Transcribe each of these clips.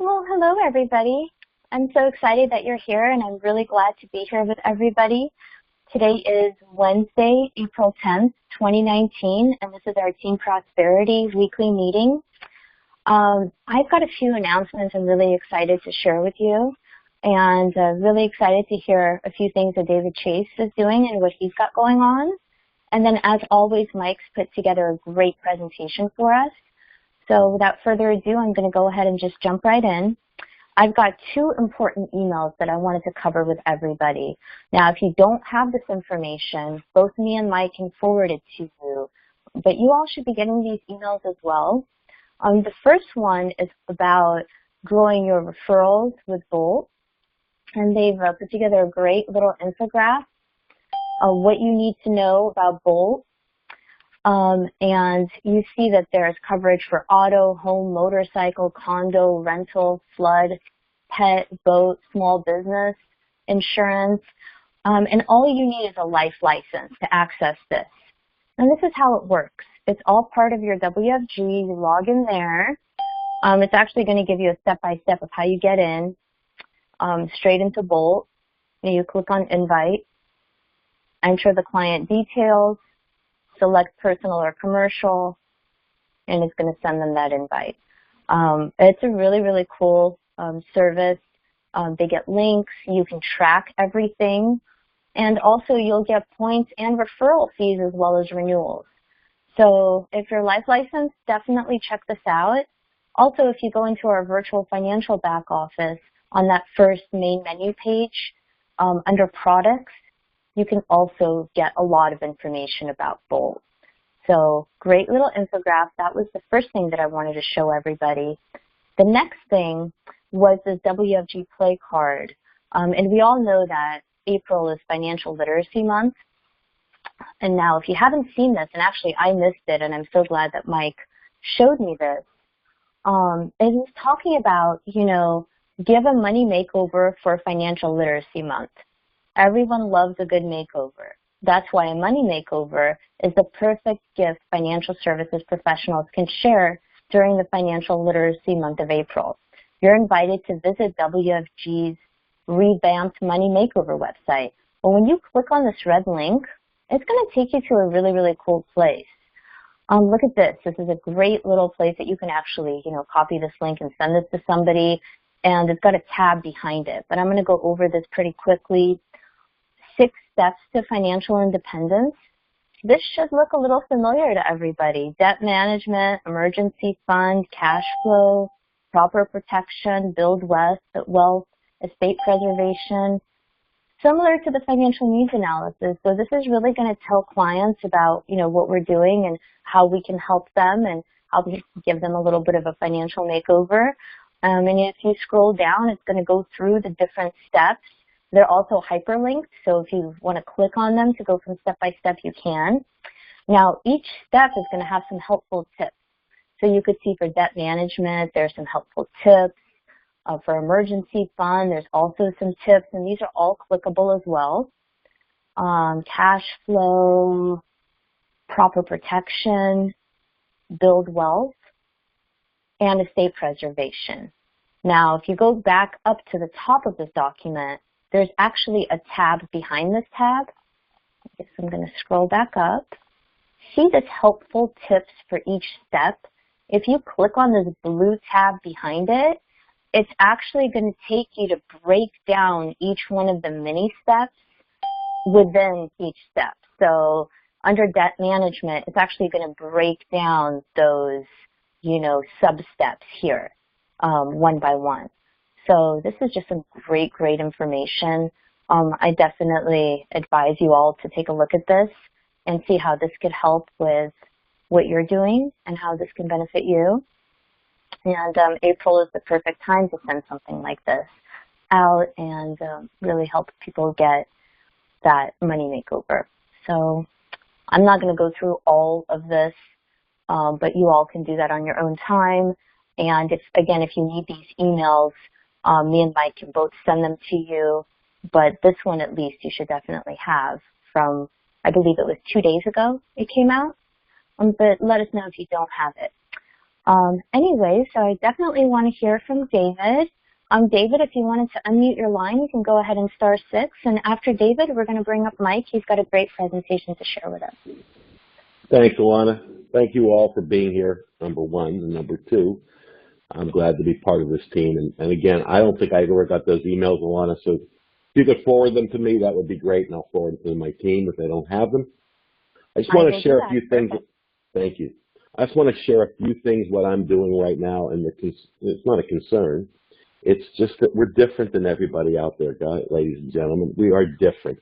Well, hello everybody. I'm so excited that you're here and I'm really glad to be here with everybody. Today is Wednesday, April 10th, 2019, and this is our Team Prosperity weekly meeting. I've got a few announcements I'm really excited to share with you, and really excited to hear a few things that David Chase is doing and what he's got going on. And then as always, Mike's put together a great presentation for us. So without further ado, I'm going to go ahead and just jump right in. I've got two important emails that I wanted to cover with everybody. Now, if you don't have this information, both me and Mike can forward it to you, but you all should be getting these emails as well. The first one is about growing your referrals with Bolt, and they've put together a great little infographic of what you need to know about Bolt. And you see that there's coverage for auto, home, motorcycle, condo, rental, flood, pet, boat, small business, insurance. And all you need is a life license to access this. And this is how it works. It's all part of your WFG. You log in there. It's actually going to give you a step-by-step of how you get in, straight into Bolt. And you click on Invite, enter the client details, select personal or commercial, and it's going to send them that invite. It's a really, really cool service. They get links. You can track everything. And also you'll get points and referral fees as well as renewals. So if you're life licensed, definitely check this out. Also, if you go into our virtual financial back office on that first main menu page, under products, you can also get a lot of information about Bolt. So great little infographic. That was the first thing that I wanted to show everybody. The next thing was this WFG Play card. And we all know that April is Financial Literacy Month. And now if you haven't seen this, and actually I missed it, and I'm so glad that Mike showed me this, it is talking about, give a money makeover for Financial Literacy Month. Everyone loves a good makeover. That's why a money makeover is the perfect gift financial services professionals can share during the Financial Literacy Month of April. You're invited to visit WFG's revamped Money Makeover website. But when you click on this red link, it's going to take you to a really, really cool place. Look at this. This is a great little place that you can actually, copy this link and send this to somebody. And it's got a tab behind it. But I'm going to go over this pretty quickly. 6 steps to financial independence. This should look a little familiar to everybody. Debt management, emergency fund, cash flow, proper protection, build wealth, estate preservation. Similar to the financial needs analysis. So this is really going to tell clients about, what we're doing and how we can help them and how we give them a little bit of a financial makeover. And if you scroll down, it's going to go through the different steps. They're also hyperlinked, so if you want to click on them to go from step by step, you can. Now, each step is going to have some helpful tips. So you could see for debt management, there's some helpful tips. For emergency fund, there's also some tips, and these are all clickable as well. Cash flow, proper protection, build wealth, and estate preservation. Now, if you go back up to the top of this document, there's actually a tab behind this tab. I guess I'm going to scroll back up. See this helpful tips for each step? If you click on this blue tab behind it, it's actually going to take you to break down each one of the mini steps within each step. So under debt management, it's actually going to break down those, sub-steps here, one by one. So this is just some great, great information. I definitely advise you all to take a look at this and see how this could help with what you're doing and how this can benefit you. And April is the perfect time to send something like this out and really help people get that money makeover. So I'm not going to go through all of this, but you all can do that on your own time. And if you need these emails, me and Mike can both send them to you, but this one at least you should definitely have from, I believe it was 2 days ago it came out, but let us know if you don't have it. Anyway, so I definitely want to hear from David. David, if you wanted to unmute your line, you can go ahead and star 6. And after David, we're going to bring up Mike. He's got a great presentation to share with us. Thanks, Alana. Thank you all for being here, number one. And number two, I'm glad to be part of this team. And again, I don't think I ever got those emails, Alana, so if you could forward them to me, that would be great, and I'll forward them to my team if they don't have them. I just want to share a few things. Thank you. I just want to share a few things what I'm doing right now, and it's not a concern. It's just that we're different than everybody out there, guys, ladies and gentlemen. We are different,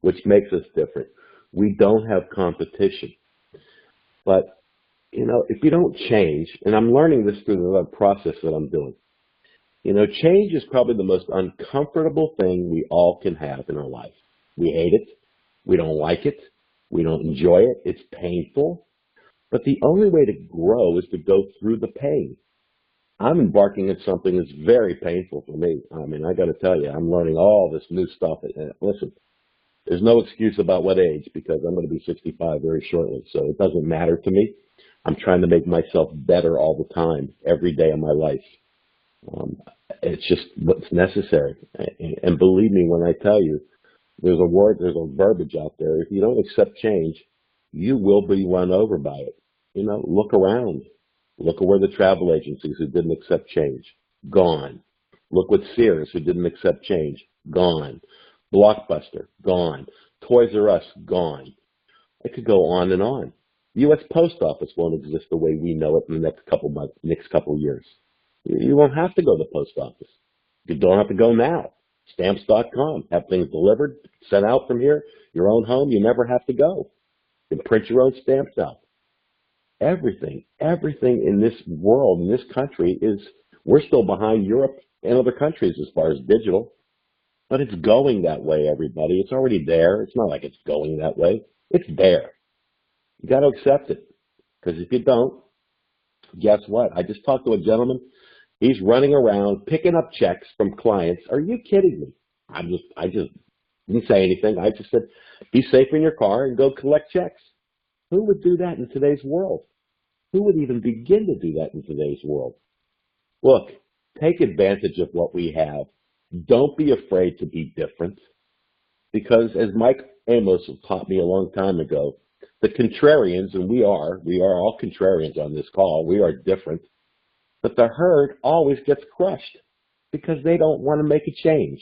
which makes us different. We don't have competition. But, you know, if you don't change, and I'm learning this through the process that I'm doing, you know, change is probably the most uncomfortable thing we all can have in our life. We hate it. We don't like it. We don't enjoy it. It's painful. But the only way to grow is to go through the pain. I'm embarking on something that's very painful for me. I mean, I got to tell you, I'm learning all this new stuff. Listen, there's no excuse about what age, because I'm going to be 65 very shortly, so it doesn't matter to me. I'm trying to make myself better all the time, every day of my life. It's just what's necessary. And believe me when I tell you, there's a verbiage out there. If you don't accept change, you will be run over by it. You know, look around. Look at where the travel agencies who didn't accept change, gone. Look with Sears, who didn't accept change, gone. Blockbuster, gone. Toys R Us, gone. I could go on and on. The U.S. Post Office won't exist the way we know it in the next couple years. You won't have to go to the post office. You don't have to go now. Stamps.com, have things delivered, sent out from here, your own home. You never have to go. You can print your own stamps out. Everything in this world, in this country, we're still behind Europe and other countries as far as digital. But it's going that way, everybody. It's already there. It's not like it's going that way. It's there. You got to accept it. Because if you don't, guess what? I just talked to a gentleman. He's running around picking up checks from clients. Are you kidding me? I just didn't say anything. I just said, be safe in your car and go collect checks. Who would do that in today's world? Who would even begin to do that in today's world? Look, take advantage of what we have. Don't be afraid to be different. Because as Mike Amos taught me a long time ago, the contrarians, and we are all contrarians on this call, we are different, but the herd always gets crushed because they don't want to make a change.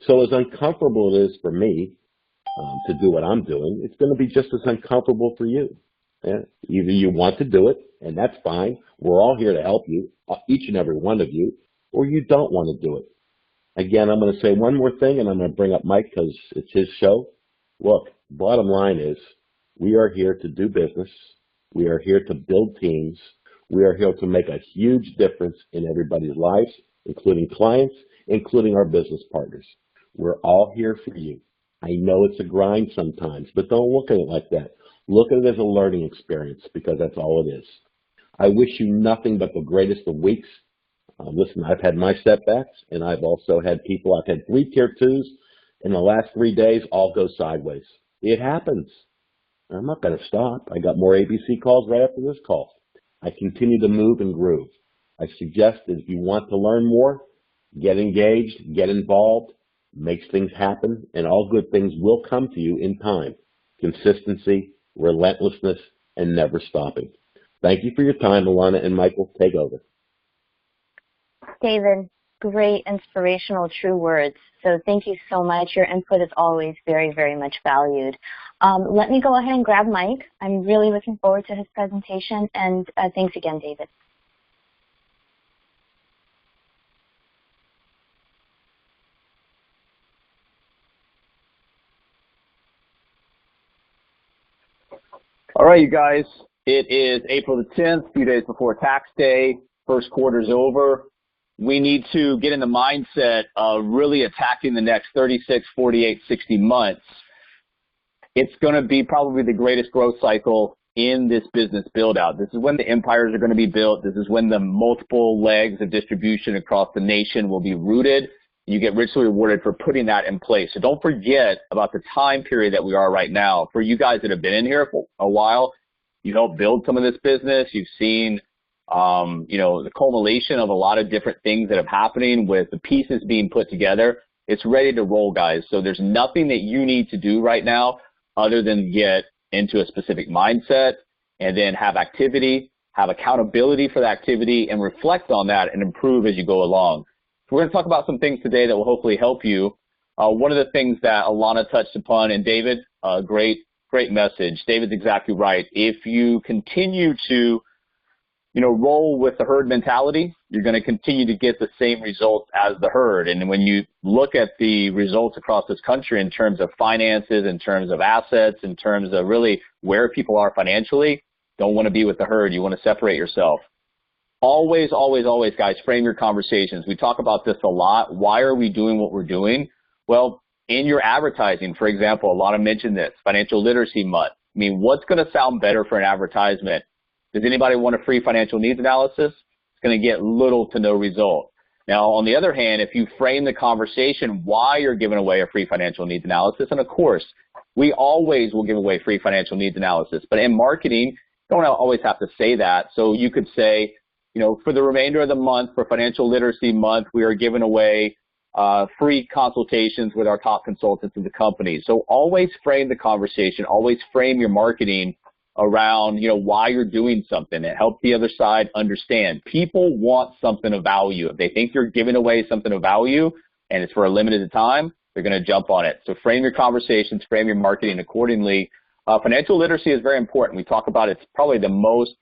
So as uncomfortable it is for me to do what I'm doing, it's going to be just as uncomfortable for you. Yeah? Either you want to do it, and that's fine. We're all here to help you, each and every one of you, or you don't want to do it. Again, I'm going to say one more thing, and I'm going to bring up Mike because it's his show. Look, bottom line is we are here to do business. We are here to build teams. We are here to make a huge difference in everybody's lives, including clients, including our business partners. We're all here for you. I know it's a grind sometimes, but don't look at it like that. Look at it as a learning experience, because that's all it is. I wish you nothing but the greatest of weeks. Listen, I've had my setbacks, and I've also had people, I've had 3 tier 2s in the last 3 days all go sideways. It happens. I'm not going to stop. I got more ABC calls right after this call. I continue to move and groove. I suggest that if you want to learn more, get engaged, get involved, makes things happen, and all good things will come to you in time. Consistency, relentlessness, and never stopping. Thank you for your time, Alana and Michael. Take over. David, great, inspirational, true words. So thank you so much. Your input is always very, very much valued. Let me go ahead and grab Mike. I'm really looking forward to his presentation, and thanks again, David. All right, you guys. It is April the 10th, a few days before tax day. First quarter's over. We need to get in the mindset of really attacking the next 36, 48, 60 months. It's going to be probably the greatest growth cycle in this business build-out. This is when the empires are going to be built. This is when the multiple legs of distribution across the nation will be rooted. You get richly rewarded for putting that in place. So don't forget about the time period that we are right now. For you guys that have been in here for a while, you helped build some of this business. You've seen the culmination of a lot of different things that are happening with the pieces being put together. It's ready to roll, guys. So there's nothing that you need to do right now other than get into a specific mindset and then have activity, have accountability for the activity, and reflect on that and improve as you go along. So we're going to talk about some things today that will hopefully help you. One of the things that Alana touched upon, and David, great message. David's exactly right. If you continue to roll with the herd mentality, you're going to continue to get the same results as the herd. And when you look at the results across this country in terms of finances, in terms of assets, in terms of really where people are financially, don't want to be with the herd. You want to separate yourself. Always, always, always, guys, frame your conversations. We talk about this a lot. Why are we doing what we're doing? Well, in your advertising, for example, Alana mentioned this, Financial Literacy Month. I mean, what's going to sound better for an advertisement? Does anybody want a free financial needs analysis? It's going to get little to no result. Now, on the other hand, if you frame the conversation why you're giving away a free financial needs analysis, and of course, we always will give away free financial needs analysis, but in marketing, you don't always have to say that. So you could say, for the remainder of the month, for Financial Literacy Month, we are giving away free consultations with our top consultants in the company. So always frame the conversation, always frame your marketing around, why you're doing something. It helps the other side understand. People want something of value. If they think you're giving away something of value and it's for a limited time, they're going to jump on it. So frame your conversations, frame your marketing accordingly. Financial literacy is very important. We talk about it's probably the most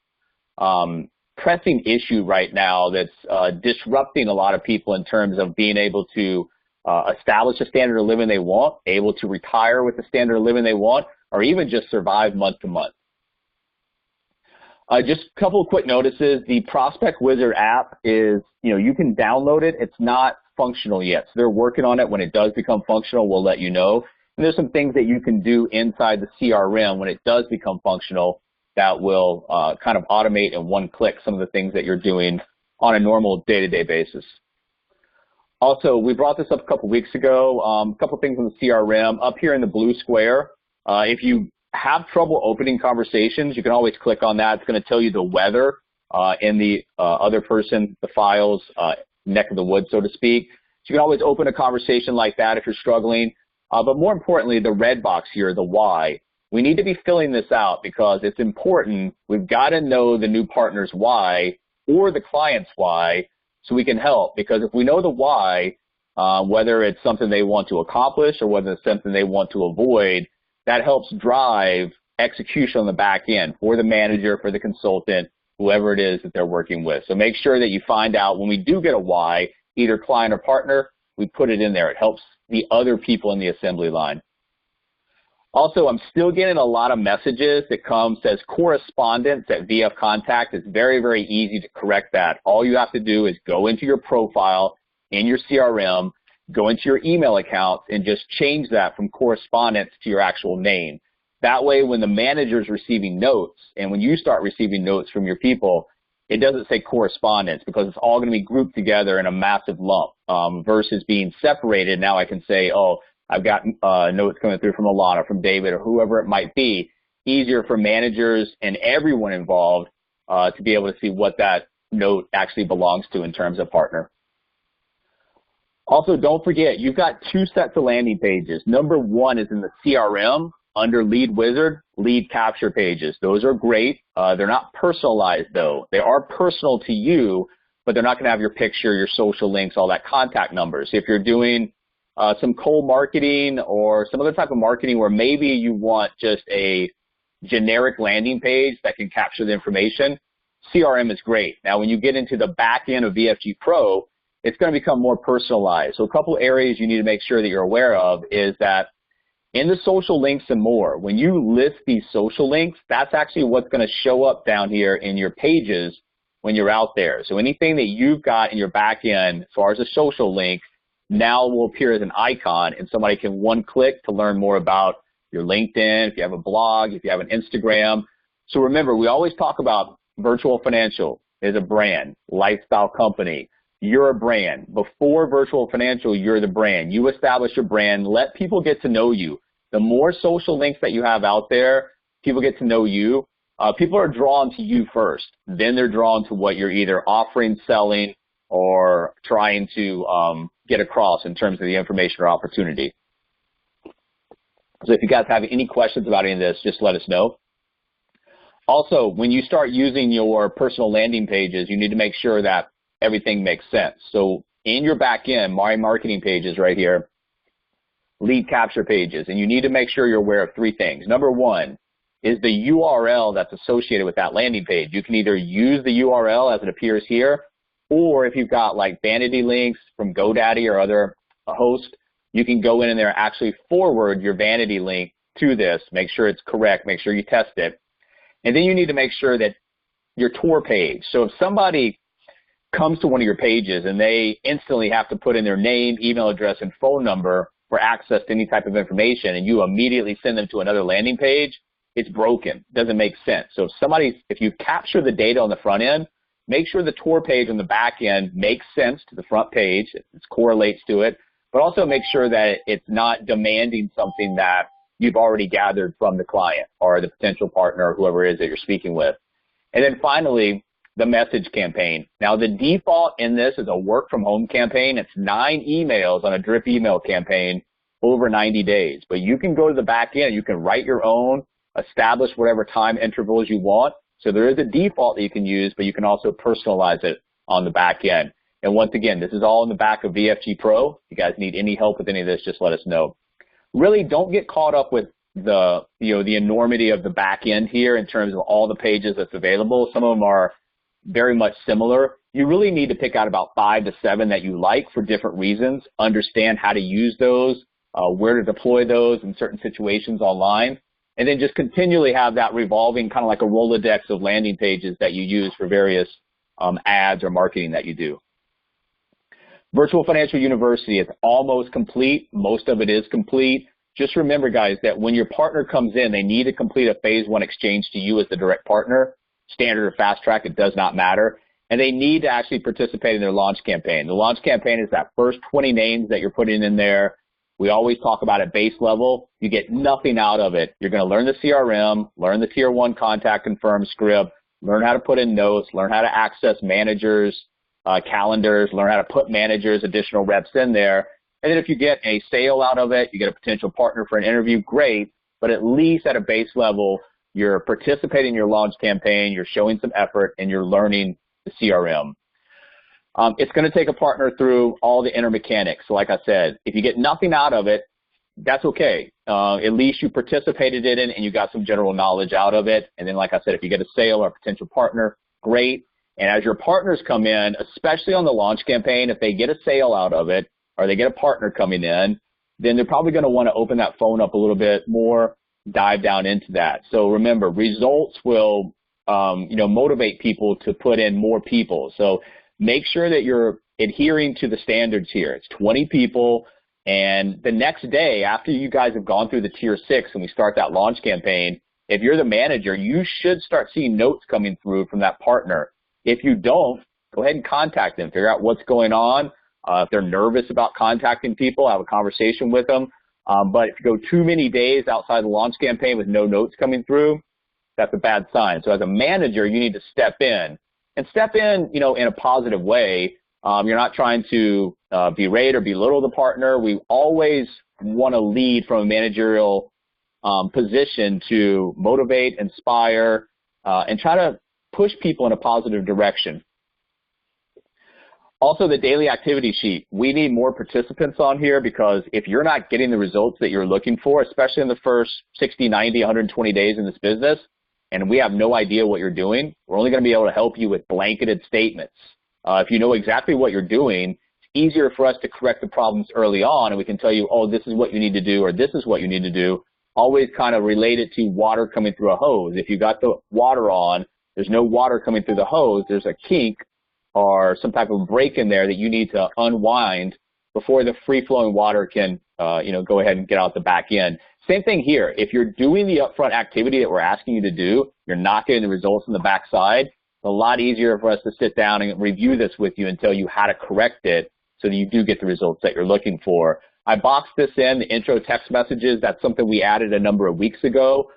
pressing issue right now that's disrupting a lot of people in terms of being able to establish a standard of living they want, able to retire with the standard of living they want, or even just survive month to month. Just a couple of quick notices. The Prospect Wizard app is, you can download it. It's not functional yet. So they're working on it. When it does become functional, we'll let you know. And there's some things that you can do inside the CRM when it does become functional that will kind of automate in one click some of the things that you're doing on a normal day-to-day basis. Also, we brought this up a couple weeks ago, a couple things in the CRM. Up here in the blue square, if you have trouble opening conversations, you can always click on that. It's going to tell you the weather in the other person, the file's neck of the woods, so to speak. So you can always open a conversation like that if you're struggling. But more importantly, the red box here, the why. We need to be filling this out because it's important. We've got to know the new partner's why or the client's why so we can help. Because if we know the why, whether it's something they want to accomplish or whether it's something they want to avoid, that helps drive execution on the back end for the manager, for the consultant, whoever it is that they're working with. So make sure that you find out when we do get a why, either client or partner, we put it in there. It helps the other people in the assembly line. Also, I'm still getting a lot of messages that says correspondence at VF Contact. It's very, very easy to correct that. All you have to do is go into your profile in your CRM, go into your email account, and just change that from correspondence to your actual name. That way, when the manager's receiving notes and when you start receiving notes from your people, it doesn't say correspondence because it's all going to be grouped together in a massive lump versus being separated. Now I can say, oh, I've got notes coming through from Alana, from David, or whoever it might be. Easier for managers and everyone involved to be able to see what that note actually belongs to in terms of partner. Also, don't forget, you've got two sets of landing pages. Number one is in the CRM under Lead Wizard, lead capture pages. Those are great. They're not personalized, though. They are personal to you, but they're not going to have your picture, your social links, all that contact numbers. If you're doing some cold marketing or some other type of marketing where maybe you want just a generic landing page that can capture the information, CRM is great. Now, when you get into the back end of VFG Pro, it's going to become more personalized. So a couple areas you need to make sure that you're aware of is that in the social links and more, when you list these social links, that's actually what's going to show up down here in your pages when you're out there. So anything that you've got in your back end as far as a social link now will appear as an icon, and somebody can one click to learn more about your LinkedIn, if you have a blog, if you have an Instagram. So remember, we always talk about Virtual Financial is a brand, lifestyle company. You're a brand. Before Virtual Financial, you're the brand. You establish your brand. Let people get to know you. The more social links that you have out there, people get to know you. people are drawn to you first. Then they're drawn to what you're either offering, selling, or trying to get across in terms of the information or opportunity. So if you guys have any questions about any of this, just let us know. Also, when you start using your personal landing pages, you need to make sure that everything makes sense. So in your back end, my marketing pages right here, lead capture pages, and you need to make sure you're aware of three things. Number one is the URL that's associated with that landing page. You can either use the URL as it appears here, or if you've got like vanity links from GoDaddy or other hosts, you can go in there and actually forward your vanity link to this, make sure it's correct, make sure you test it. And then you need to make sure that your tour page, so if somebody comes to one of your pages and they instantly have to put in their name, email address, and phone number for access to any type of information, and you immediately send them to another landing page, it's broken. It doesn't make sense. So if you capture the data on the front end, make sure the tour page on the back end makes sense to the front page, it correlates to it, but also make sure that it's not demanding something that you've already gathered from the client or the potential partner or whoever it is that you're speaking with. And then finally, the message campaign. Now, the default in this is a work from home campaign. It's 9 emails on a drip email campaign over 90 days. But you can go to the back end. You can write your own, establish whatever time intervals you want. So there is a default that you can use, but you can also personalize it on the back end. And once again, this is all in the back of VFG Pro. If you guys need any help with any of this, just let us know. Really, don't get caught up with the enormity of the back end here in terms of all the pages that's available. Some of them are very much similar. You really need to pick out about 5 to 7 that you like for different reasons, understand how to use those, where to deploy those in certain situations online, and then just continually have that revolving kind of like a Rolodex of landing pages that you use for various ads or marketing that you do. Virtual Financial University is almost complete. Most of it is complete. Just remember, guys, that when your partner comes in, they need to complete a phase 1 exchange to you as the direct partner. Standard or fast track, it does not matter. And they need to actually participate in their launch campaign. The launch campaign is that first 20 names that you're putting in there. We always talk about at base level. You get nothing out of it. You're going to learn the CRM, learn the tier 1 contact confirm script, learn how to put in notes, learn how to access managers, calendars, learn how to put managers, additional reps in there. And then if you get a sale out of it, you get a potential partner for an interview, great. But at least at a base level, you're participating in your launch campaign, you're showing some effort, and you're learning the CRM. It's going to take a partner through all the inner mechanics. So like I said, if you get nothing out of it, that's okay. At least you participated in it and you got some general knowledge out of it. And then like I said, if you get a sale or a potential partner, great. And as your partners come in, especially on the launch campaign, if they get a sale out of it or they get a partner coming in, then they're probably going to want to open that phone up a little bit more, dive down into that. So remember, results will motivate people to put in more people. So make sure that you're adhering to the standards here. It's 20 people, and the next day after you guys have gone through the tier 6 and we start that launch campaign, if you're the manager, you should start seeing notes coming through from that partner. If you don't, go ahead and contact them, figure out what's going on. If they're nervous about contacting people, have a conversation with them. But if you go too many days outside the launch campaign with no notes coming through, that's a bad sign. So as a manager, you need to step in and step in, in a positive way. You're not trying to berate or belittle the partner. We always want to lead from a managerial position to motivate, inspire, and try to push people in a positive direction. Also, the daily activity sheet. We need more participants on here because if you're not getting the results that you're looking for, especially in the first 60, 90, 120 days in this business, and we have no idea what you're doing, we're only going to be able to help you with blanketed statements. If you know exactly what you're doing, it's easier for us to correct the problems early on, and we can tell you, oh, this is what you need to do, or this is what you need to do. Always kind of relate it to water coming through a hose. If you got the water on, there's no water coming through the hose, there's a kink or some type of break in there that you need to unwind before the free-flowing water can, go ahead and get out the back end. Same thing here. If you're doing the upfront activity that we're asking you to do, you're not getting the results on the backside, it's a lot easier for us to sit down and review this with you and tell you how to correct it so that you do get the results that you're looking for. I boxed this in, the intro text messages. That's something we added a number of weeks ago.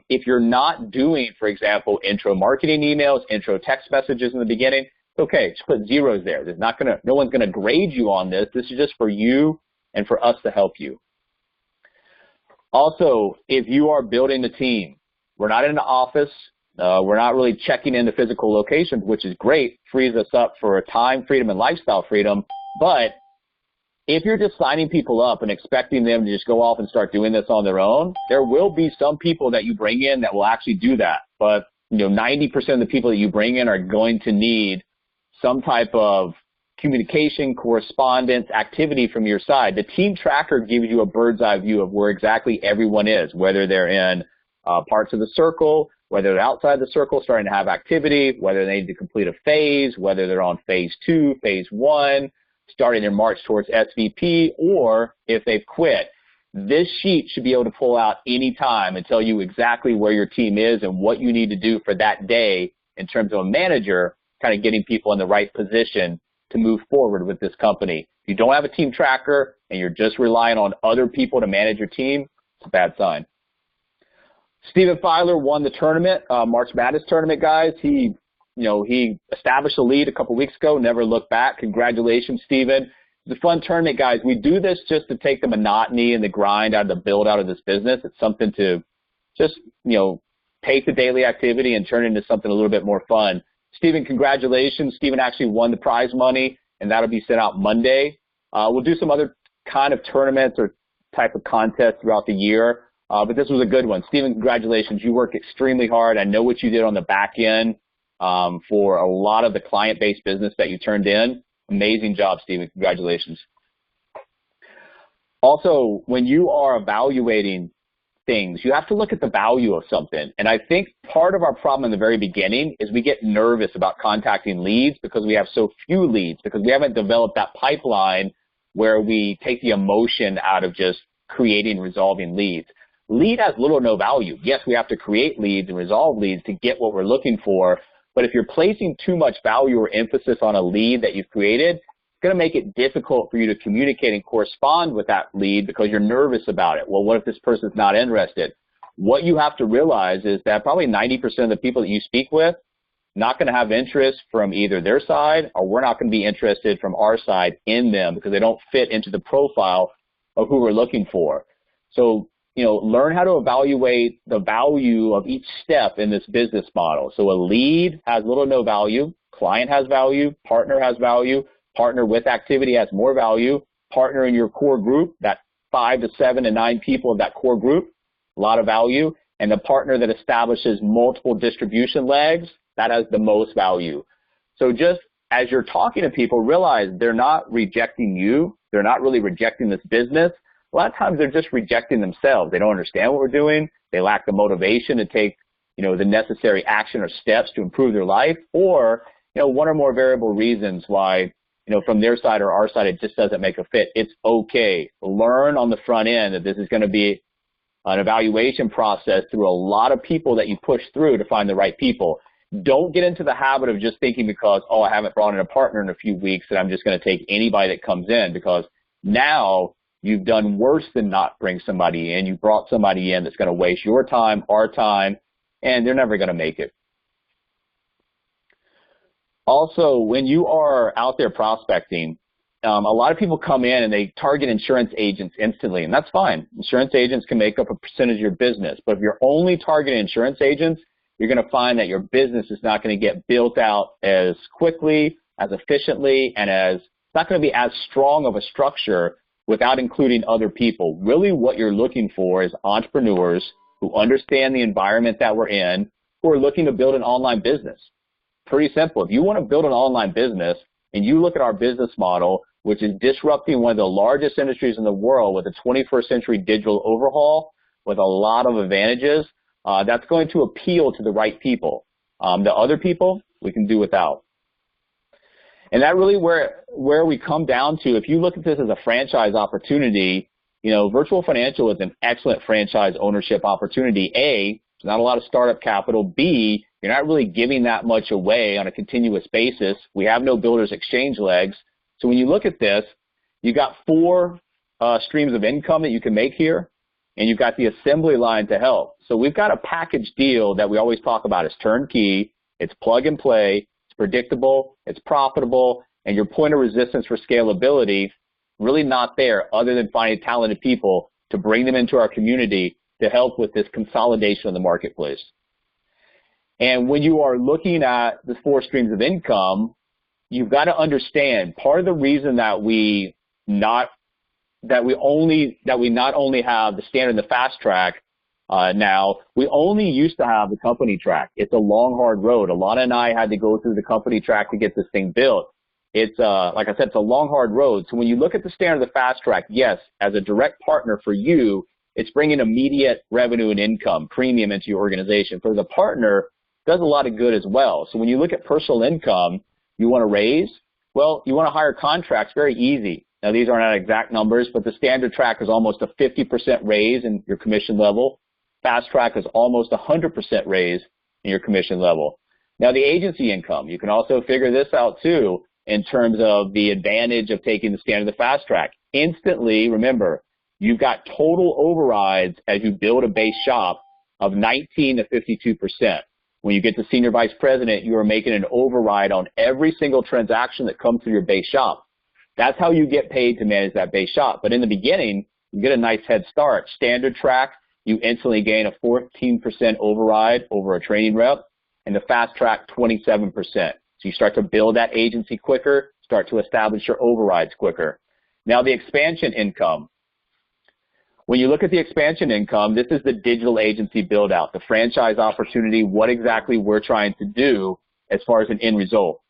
If you're not doing, for example, intro marketing emails, intro text messages in the beginning, okay, just put zeros there. No one's gonna grade you on this. This is just for you and for us to help you. Also, if you are building a team, we're not in the office, we're not really checking into physical locations, which is great, frees us up for time freedom and lifestyle freedom, but if you're just signing people up and expecting them to just go off and start doing this on their own, there will be some people that you bring in that will actually do that. But 90% of the people that you bring in are going to need some type of communication, correspondence, activity from your side. The team tracker gives you a bird's eye view of where exactly everyone is, whether they're in parts of the circle, whether they're outside the circle starting to have activity, whether they need to complete a phase, whether they're on phase 2, phase 1, starting their march towards SVP, or if they've quit. This sheet should be able to pull out any time and tell you exactly where your team is and what you need to do for that day in terms of a manager, kind of getting people in the right position to move forward with this company. If you don't have a team tracker and you're just relying on other people to manage your team, it's a bad sign. Stephen Filer won the tournament, March Madness tournament, guys. He established a lead a couple weeks ago, never looked back. Congratulations, Stephen. It's a fun tournament, guys. We do this just to take the monotony and the grind out of the build out of this business. It's something to just, take the daily activity and turn it into something a little bit more fun. Stephen, congratulations. Stephen actually won the prize money, and that'll be sent out Monday. We'll do some other kind of tournaments or type of contests throughout the year, but this was a good one. Stephen, congratulations. You worked extremely hard. I know what you did on the back end. For a lot of the client-based business that you turned in. Amazing job, Stephen. Congratulations. Also, when you are evaluating things, you have to look at the value of something. And I think part of our problem in the very beginning is we get nervous about contacting leads because we have so few leads, because we haven't developed that pipeline where we take the emotion out of just creating and resolving leads. Lead has little or no value. Yes, we have to create leads and resolve leads to get what we're looking for. But if you're placing too much value or emphasis on a lead that you've created, it's going to make it difficult for you to communicate and correspond with that lead because you're nervous about it. Well, what if this person's not interested? What you have to realize is that probably 90% of the people that you speak with not going to have interest from either their side, or we're not going to be interested from our side in them because they don't fit into the profile of who we're looking for. So, learn how to evaluate the value of each step in this business model. So a lead has little or no value, client has value, partner has value, partner with activity has more value, partner in your core group, that 5 to 7 to 9 people of that core group, a lot of value, and the partner that establishes multiple distribution legs, that has the most value. So just as you're talking to people, realize they're not rejecting you, they're not really rejecting this business. A lot of times they're just rejecting themselves. They don't understand what we're doing. They lack the motivation to take, the necessary action or steps to improve their life, or, one or more variable reasons why, from their side or our side, it just doesn't make a fit. It's okay. Learn on the front end that this is going to be an evaluation process through a lot of people that you push through to find the right people. Don't get into the habit of just thinking because, I haven't brought in a partner in a few weeks that I'm just going to take anybody that comes in, because now you've done worse than not bring somebody in. You brought somebody in that's going to waste your time, our time, and they're never going to make it. Also, when you are out there prospecting, a lot of people come in and they target insurance agents instantly, and that's fine. Insurance agents can make up a percentage of your business, but if you're only targeting insurance agents, you're going to find that your business is not going to get built out as quickly, as efficiently, and it's not going to be as strong of a structure without including other people. Really what you're looking for is entrepreneurs who understand the environment that we're in, who are looking to build an online business. Pretty simple. If you want to build an online business and you look at our business model, which is disrupting one of the largest industries in the world with a 21st century digital overhaul with a lot of advantages, that's going to appeal to the right people. The other people, we can do without. And that really where we come down to, if you look at this as a franchise opportunity, Virtual Financial is an excellent franchise ownership opportunity. A, there's not a lot of startup capital. B, you're not really giving that much away on a continuous basis. We have no builders exchange legs. So when you look at this, you got 4 streams of income that you can make here. and you've got the assembly line to help. So we've got a package deal that we always talk about as turnkey. It's plug and play, it's predictable, it's profitable, and your point of resistance for scalability really not there other than finding talented people to bring them into our community to help with this consolidation of the marketplace. And when you are looking at the 4 streams of income, you've got to understand part of the reason that we not only have the standard and the fast track now, we only used to have the company track. It's a long, hard road. Alana and I had to go through the company track to get this thing built. It's, like I said, it's a long, hard road. So when you look at the standard and the fast track, yes, as a direct partner for you, it's bringing immediate revenue and income, premium into your organization. For the partner, it does a lot of good as well. So when you look at personal income, you want to raise? Well, you want to hire contracts, very easy. Now, these are not exact numbers, but the standard track is almost a 50% raise in your commission level. Fast track is almost 100% raise in your commission level. Now, the agency income, you can also figure this out too in terms of the advantage of taking the standard and the fast track. Instantly, remember, you've got total overrides as you build a base shop of 19 to 52%. When you get to senior vice president, you are making an override on every single transaction that comes through your base shop. That's how you get paid to manage that base shop. But in the beginning, you get a nice head start. Standard track, you instantly gain a 14% override over a training rep, and the fast track, 27%. So you start to build that agency quicker, start to establish your overrides quicker. Now the expansion income. When you look at the expansion income, this is the digital agency build out, the franchise opportunity, what exactly we're trying to do as far as an end result.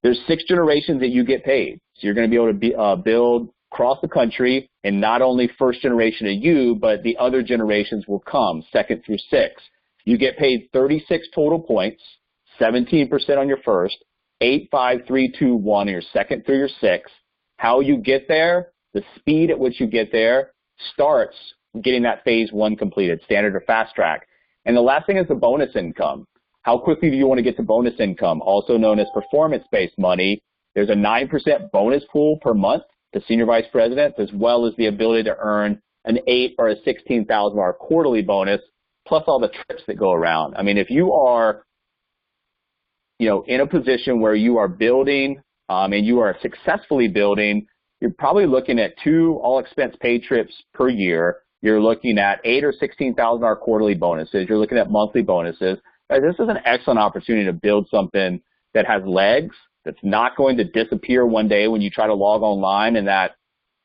There's 6 generations that you get paid. So you're going to be able to build across the country, and not only first generation of you, but the other generations will come, 2nd through 6th. You get paid 36 total points, 17% on your first, 8, 5, 3, 2, 1 on your 2nd through your 6th. How you get there, the speed at which you get there, starts getting that phase 1 completed, standard or fast track. And the last thing is the bonus income. How quickly do you want to get to bonus income, also known as performance-based money? There's a 9% bonus pool per month to senior vice presidents, as well as the ability to earn an $8,000 or a $16,000 quarterly bonus, plus all the trips that go around. I mean, if you are, in a position where you are building and you are successfully building, you're probably looking at 2 all-expense paid trips per year. You're looking at $8,000 or $16,000 quarterly bonuses. You're looking at monthly bonuses. This is an excellent opportunity to build something that has legs, that's not going to disappear one day when you try to log online and that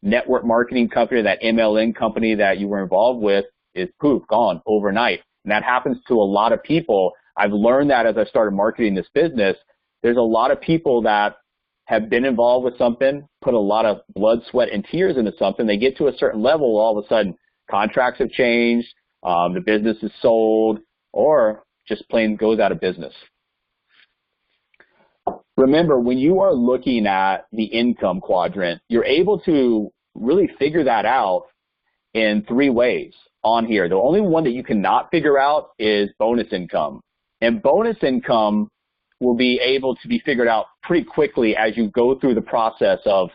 network marketing company, that MLM company that you were involved with is poof, gone overnight. And that happens to a lot of people. I've learned that as I started marketing this business. There's a lot of people that have been involved with something, put a lot of blood, sweat, and tears into something. They get to a certain level, all of a sudden contracts have changed, the business is sold, or just plain goes out of business. Remember, when you are looking at the income quadrant, you're able to really figure that out in 3 ways on here. The only one that you cannot figure out is bonus income. And bonus income will be able to be figured out pretty quickly as you go through the process of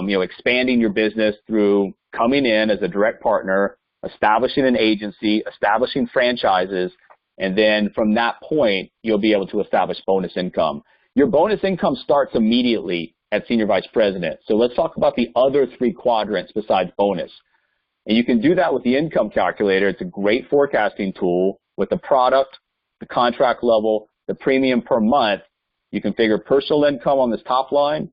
expanding your business through coming in as a direct partner, establishing an agency, establishing franchises, and then from that point, you'll be able to establish bonus income. Your bonus income starts immediately at senior vice president. So let's talk about the other 3 quadrants besides bonus. And you can do that with the income calculator. It's a great forecasting tool with the product, the contract level, the premium per month. You can figure personal income on this top line.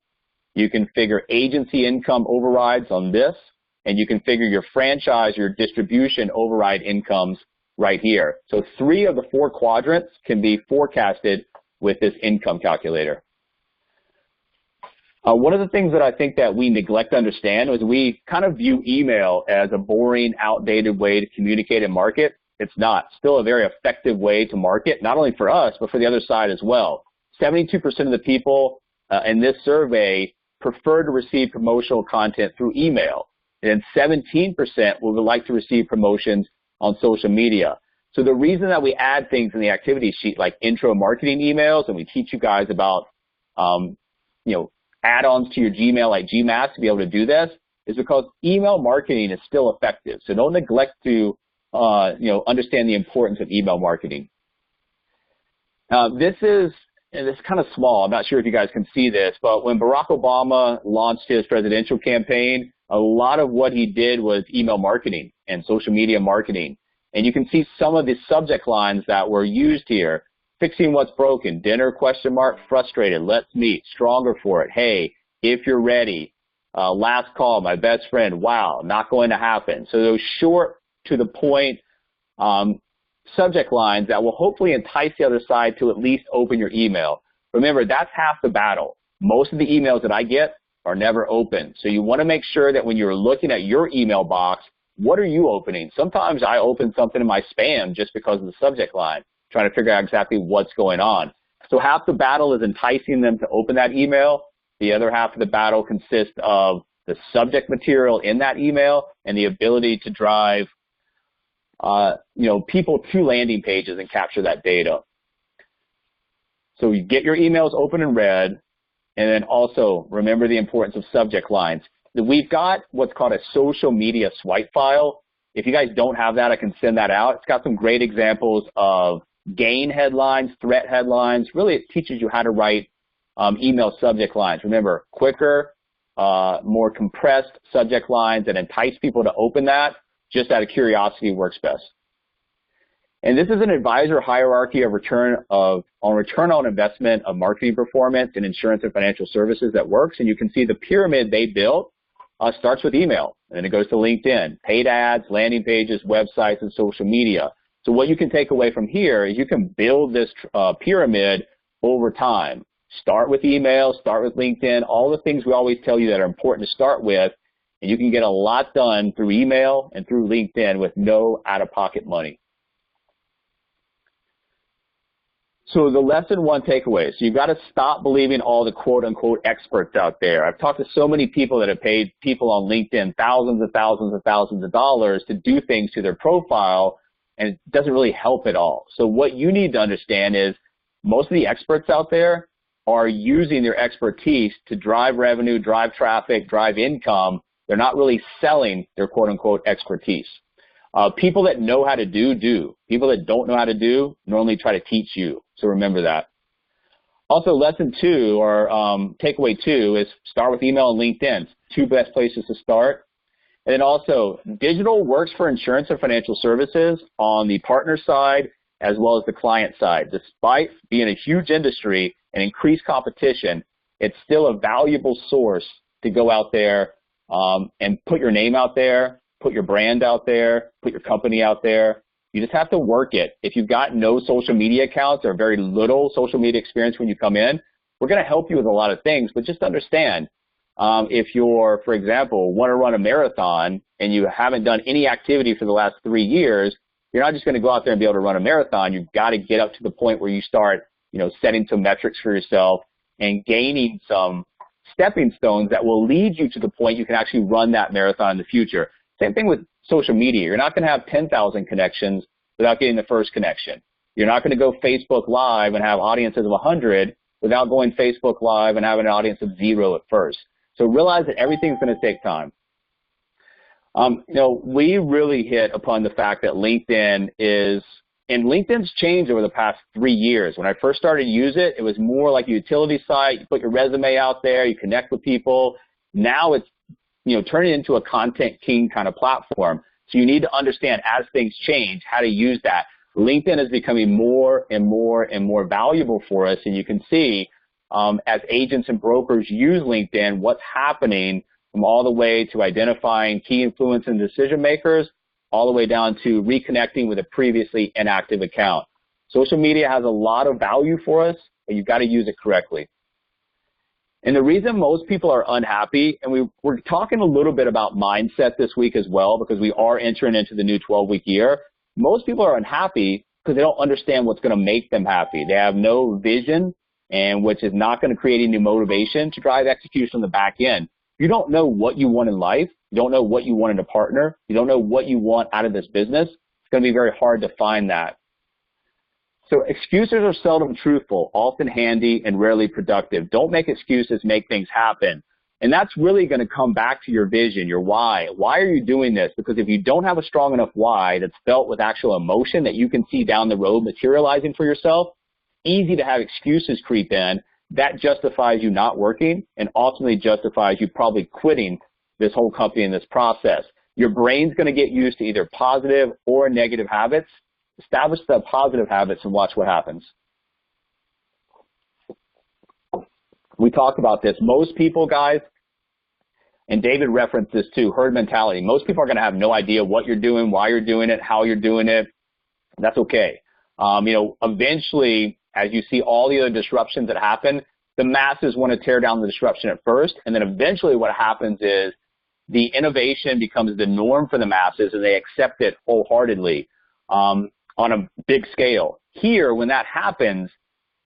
You can figure agency income overrides on this. And you can figure your franchise, your distribution override incomes right here. So 3 of the 4 quadrants can be forecasted with this income calculator. One of the things that I think that we neglect to understand is we kind of view email as a boring, outdated way to communicate and market. It's not. Still a very effective way to market, not only for us, but for the other side as well. 72% of the people in this survey prefer to receive promotional content through email. And 17% would like to receive promotions on social media. So the reason that we add things in the activity sheet like intro marketing emails, and we teach you guys about, add-ons to your Gmail like Gmask to be able to do this, is because email marketing is still effective. So don't neglect to understand the importance of email marketing. This is kind of small. I'm not sure if you guys can see this, but when Barack Obama launched his presidential campaign, a lot of what he did was email marketing and social media marketing. And you can see some of the subject lines that were used here. Fixing what's broken, dinner, ? Frustrated, let's meet, stronger for it, hey, if you're ready, last call, my best friend, wow, not going to happen. So those short, to the point subject lines that will hopefully entice the other side to at least open your email. Remember, that's half the battle. Most of the emails that I get are never open. So you want to make sure that when you're looking at your email box, what are you opening? Sometimes I open something in my spam just because of the subject line, trying to figure out exactly what's going on. So half the battle is enticing them to open that email. The other half of the battle consists of the subject material in that email and the ability to drive people to landing pages and capture that data. So you get your emails open and read, and then also remember the importance of subject lines. We've got what's called a social media swipe file. If you guys don't have that, I can send that out. It's got some great examples of gain headlines, threat headlines. Really, it teaches you how to write email subject lines. Remember, quicker, more compressed subject lines that entice people to open that just out of curiosity works best. And this is an advisor hierarchy of return on investment of marketing performance in insurance and financial services that works. And you can see the pyramid they built starts with email, and then it goes to LinkedIn, paid ads, landing pages, websites, and social media. So what you can take away from here is you can build this pyramid over time. Start with email, start with LinkedIn, all the things we always tell you that are important to start with, and you can get a lot done through email and through LinkedIn with no out-of-pocket money. So the lesson one takeaway, so you've got to stop believing all the quote-unquote experts out there. I've talked to so many people that have paid people on LinkedIn thousands and thousands and thousands of dollars to do things to their profile, and it doesn't really help at all. So what you need to understand is most of the experts out there are using their expertise to drive revenue, drive traffic, drive income. They're not really selling their quote-unquote expertise. People that know how to do. People that don't know how to do normally try to teach you. So remember that. Also, lesson two, or takeaway two, is start with email and LinkedIn. Two best places to start. And then also, digital works for insurance and financial services on the partner side as well as the client side. Despite being a huge industry and increased competition, it's still a valuable source to go out there and put your name out there, put your brand out there, put your company out there. You just have to work it. If you've got no social media accounts or very little social media experience when you come in, we're going to help you with a lot of things, but just understand, if you're, for example, want to run a marathon and you haven't done any activity for the last 3 years, you're not just going to go out there and be able to run a marathon. You've got to get up to the point where you start, setting some metrics for yourself and gaining some stepping stones that will lead you to the point you can actually run that marathon in the future. Same thing with social media. You're not going to have 10,000 connections without getting the first connection. You're not going to go Facebook Live and have audiences of 100 without going Facebook Live and having an audience of 0 at first. So realize that everything's going to take time. We really hit upon the fact that LinkedIn's changed over the past 3 years. When I first started to use it, it was more like a utility site. You put your resume out there, you connect with people. Now it's turning into a content king kind of platform. So you need to understand, as things change, how to use that. LinkedIn is becoming more and more and more valuable for us, and you can see as agents and brokers use LinkedIn, what's happening from all the way to identifying key influence and decision makers, all the way down to reconnecting with a previously inactive account. Social media has a lot of value for us, but you've got to use it correctly. And the reason most people are unhappy, and we're talking a little bit about mindset this week as well, because we are entering into the new 12-week year. Most people are unhappy because they don't understand what's going to make them happy. They have no vision, and which is not going to create any motivation to drive execution on the back end. You don't know what you want in life. You don't know what you want in a partner. You don't know what you want out of this business. It's going to be very hard to find that. So excuses are seldom truthful, often handy, and rarely productive. Don't make excuses, make things happen. And that's really going to come back to your vision, your why. Why are you doing this? Because if you don't have a strong enough why that's felt with actual emotion that you can see down the road materializing for yourself, easy to have excuses creep in. That justifies you not working and ultimately justifies you probably quitting this whole company in this process. Your brain's going to get used to either positive or negative habits. Establish the positive habits and watch what happens. We talked about this. Most people, guys, and David referenced this too, herd mentality. Most people are going to have no idea what you're doing, why you're doing it, how you're doing it. That's okay. Eventually, as you see all the other disruptions that happen, the masses want to tear down the disruption at first, and then eventually what happens is the innovation becomes the norm for the masses, and they accept it wholeheartedly on a big scale. Here, when that happens,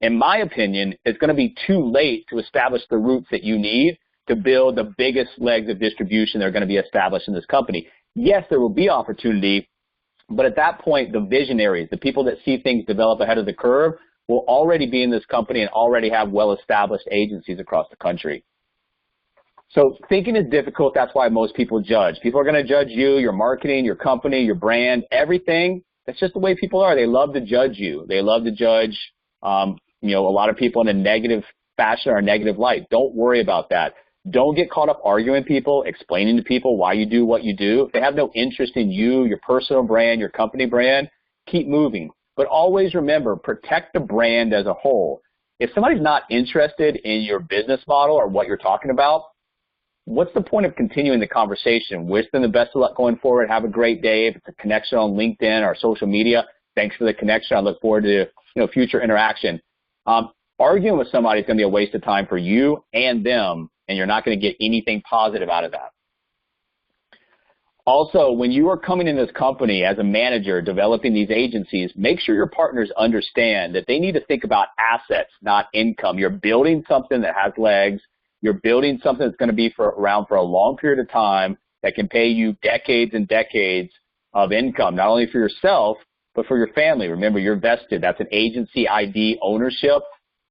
in my opinion, it's going to be too late to establish the roots that you need to build the biggest legs of distribution that are going to be established in this company. Yes, there will be opportunity, but at that point, the visionaries, the people that see things develop ahead of the curve, will already be in this company and already have well-established agencies across the country. So thinking is difficult. That's why most people judge. People are going to judge you, your marketing, your company, your brand, everything. That's just the way people are. They love to judge you. They love to judge a lot of people in a negative fashion or a negative light. Don't worry about that. Don't get caught up arguing with people, explaining to people why you do what you do. If they have no interest in you, your personal brand, your company brand, keep moving. But always remember, protect the brand as a whole. If somebody's not interested in your business model or what you're talking about, what's the point of continuing the conversation? Wish them the best of luck going forward. Have a great day. If it's a connection on LinkedIn or social media, thanks for the connection. I look forward to future interaction. Arguing with somebody is going to be a waste of time for you and them, and you're not going to get anything positive out of that. Also, when you are coming in this company as a manager developing these agencies, make sure your partners understand that they need to think about assets, not income. You're building something that has legs. You're building something that's going to be around for a long period of time that can pay you decades and decades of income, not only for yourself, but for your family. Remember, you're vested. That's an agency ID ownership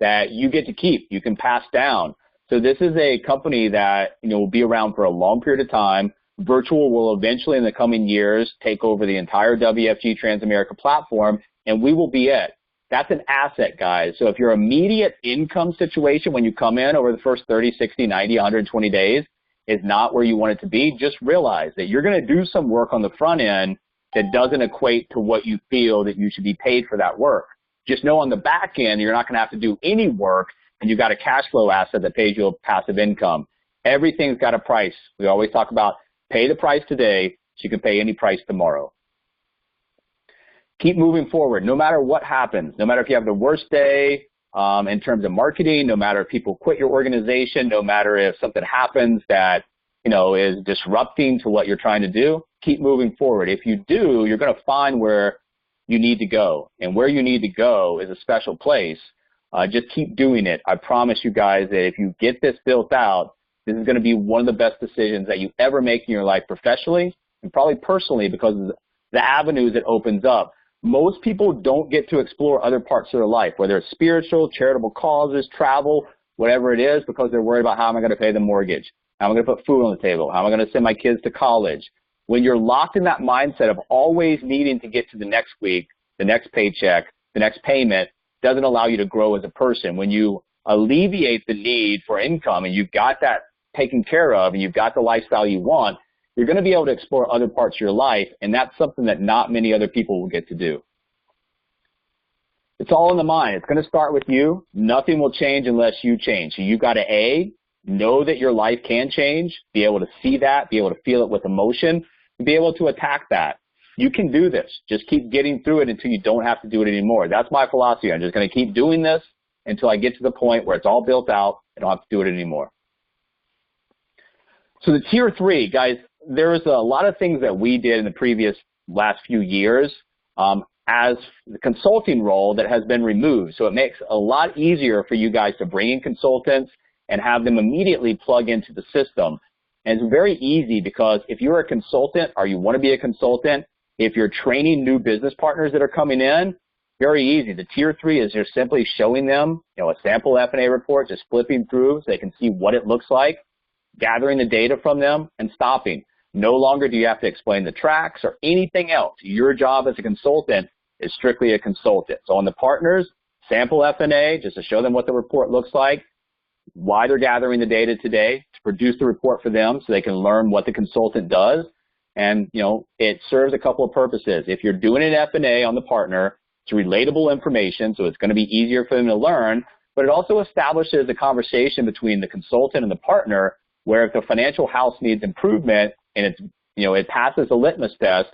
that you get to keep. You can pass down. So this is a company that will be around for a long period of time. Virtual will eventually, in the coming years, take over the entire WFG Transamerica platform, and we will be it. That's an asset, guys. So if your immediate income situation when you come in over the first 30, 60, 90, 120 days is not where you want it to be, just realize that you're going to do some work on the front end that doesn't equate to what you feel that you should be paid for that work. Just know on the back end, you're not going to have to do any work, and you've got a cash flow asset that pays you a passive income. Everything's got a price. We always talk about pay the price today so you can pay any price tomorrow. Keep moving forward. No matter what happens, no matter if you have the worst day in terms of marketing, no matter if people quit your organization, no matter if something happens that is disrupting to what you're trying to do, keep moving forward. If you do, you're going to find where you need to go. And where you need to go is a special place. Just keep doing it. I promise you guys that if you get this built out, this is going to be one of the best decisions that you ever make in your life professionally and probably personally because of the avenues it opens up. Most people don't get to explore other parts of their life, whether it's spiritual, charitable causes, travel, whatever it is, because they're worried about how am I going to pay the mortgage? How am I going to put food on the table? How am I going to send my kids to college? When you're locked in that mindset of always needing to get to the next week, the next paycheck, the next payment, doesn't allow you to grow as a person. When you alleviate the need for income and you've got that taken care of and you've got the lifestyle you want, you're going to be able to explore other parts of your life, and that's something that not many other people will get to do. It's all in the mind. It's going to start with you. Nothing will change unless you change. So you got to know that your life can change, be able to see that, be able to feel it with emotion, and be able to attack that. You can do this. Just keep getting through it until you don't have to do it anymore. That's my philosophy. I'm just going to keep doing this until I get to the point where it's all built out. I don't have to do it anymore. So the tier 3, guys, there's a lot of things that we did in the last few years as the consulting role that has been removed. So it makes a lot easier for you guys to bring in consultants and have them immediately plug into the system. And it's very easy because if you're a consultant or you want to be a consultant, if you're training new business partners that are coming in, very easy. The tier 3 is just simply showing them, a sample F&A report, just flipping through so they can see what it looks like. gathering the data from them and stopping. No longer do you have to explain the tracks or anything else. Your job as a consultant is strictly a consultant. So on the partners, sample F&A just to show them what the report looks like, why they're gathering the data today, to produce the report for them so they can learn what the consultant does. And, it serves a couple of purposes. If you're doing an F&A on the partner, it's relatable information, so it's going to be easier for them to learn, but it also establishes a conversation between the consultant and the partner where if the financial house needs improvement and it's, it passes the litmus test,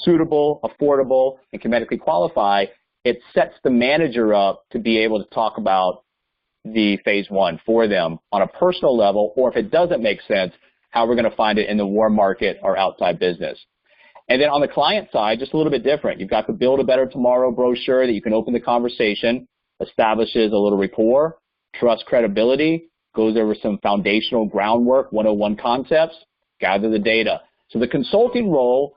suitable, affordable, and can medically qualify, it sets the manager up to be able to talk about the phase one for them on a personal level, or if it doesn't make sense, how we're going to find it in the warm market or outside business. And then on the client side, just a little bit different. You've got the Build a Better Tomorrow brochure that you can open the conversation, establishes a little rapport, trust, credibility, goes over some foundational groundwork, 101 concepts, gather the data. So the consulting role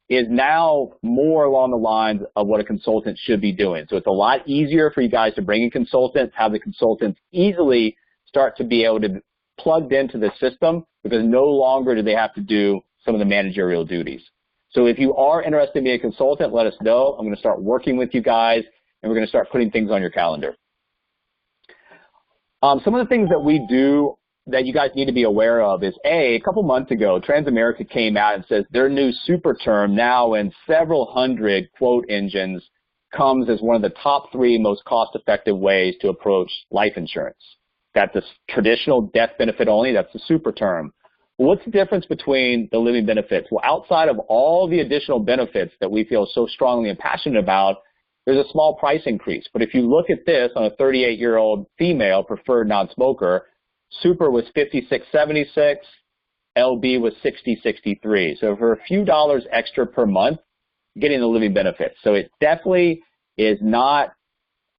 is now more along the lines of what a consultant should be doing. So it's a lot easier for you guys to bring in consultants, have the consultants easily start to be able to plugged into the system because no longer do they have to do some of the managerial duties. So if you are interested in being a consultant, let us know. I'm going to start working with you guys, and we're going to start putting things on your calendar. Some of the things that we do that you guys need to be aware of is, a couple months ago, Transamerica came out and says their new super term now in several hundred quote engines comes as one of the top 3 most cost-effective ways to approach life insurance. That's a traditional death benefit only. That's the super term. Well, what's the difference between the living benefits? Well, outside of all the additional benefits that we feel so strongly and passionate about, there's a small price increase. But if you look at this on a 38-year-old female preferred non-smoker, super was $56.76, LB was $60.63. So for a few dollars extra per month, getting the living benefits. So it definitely is not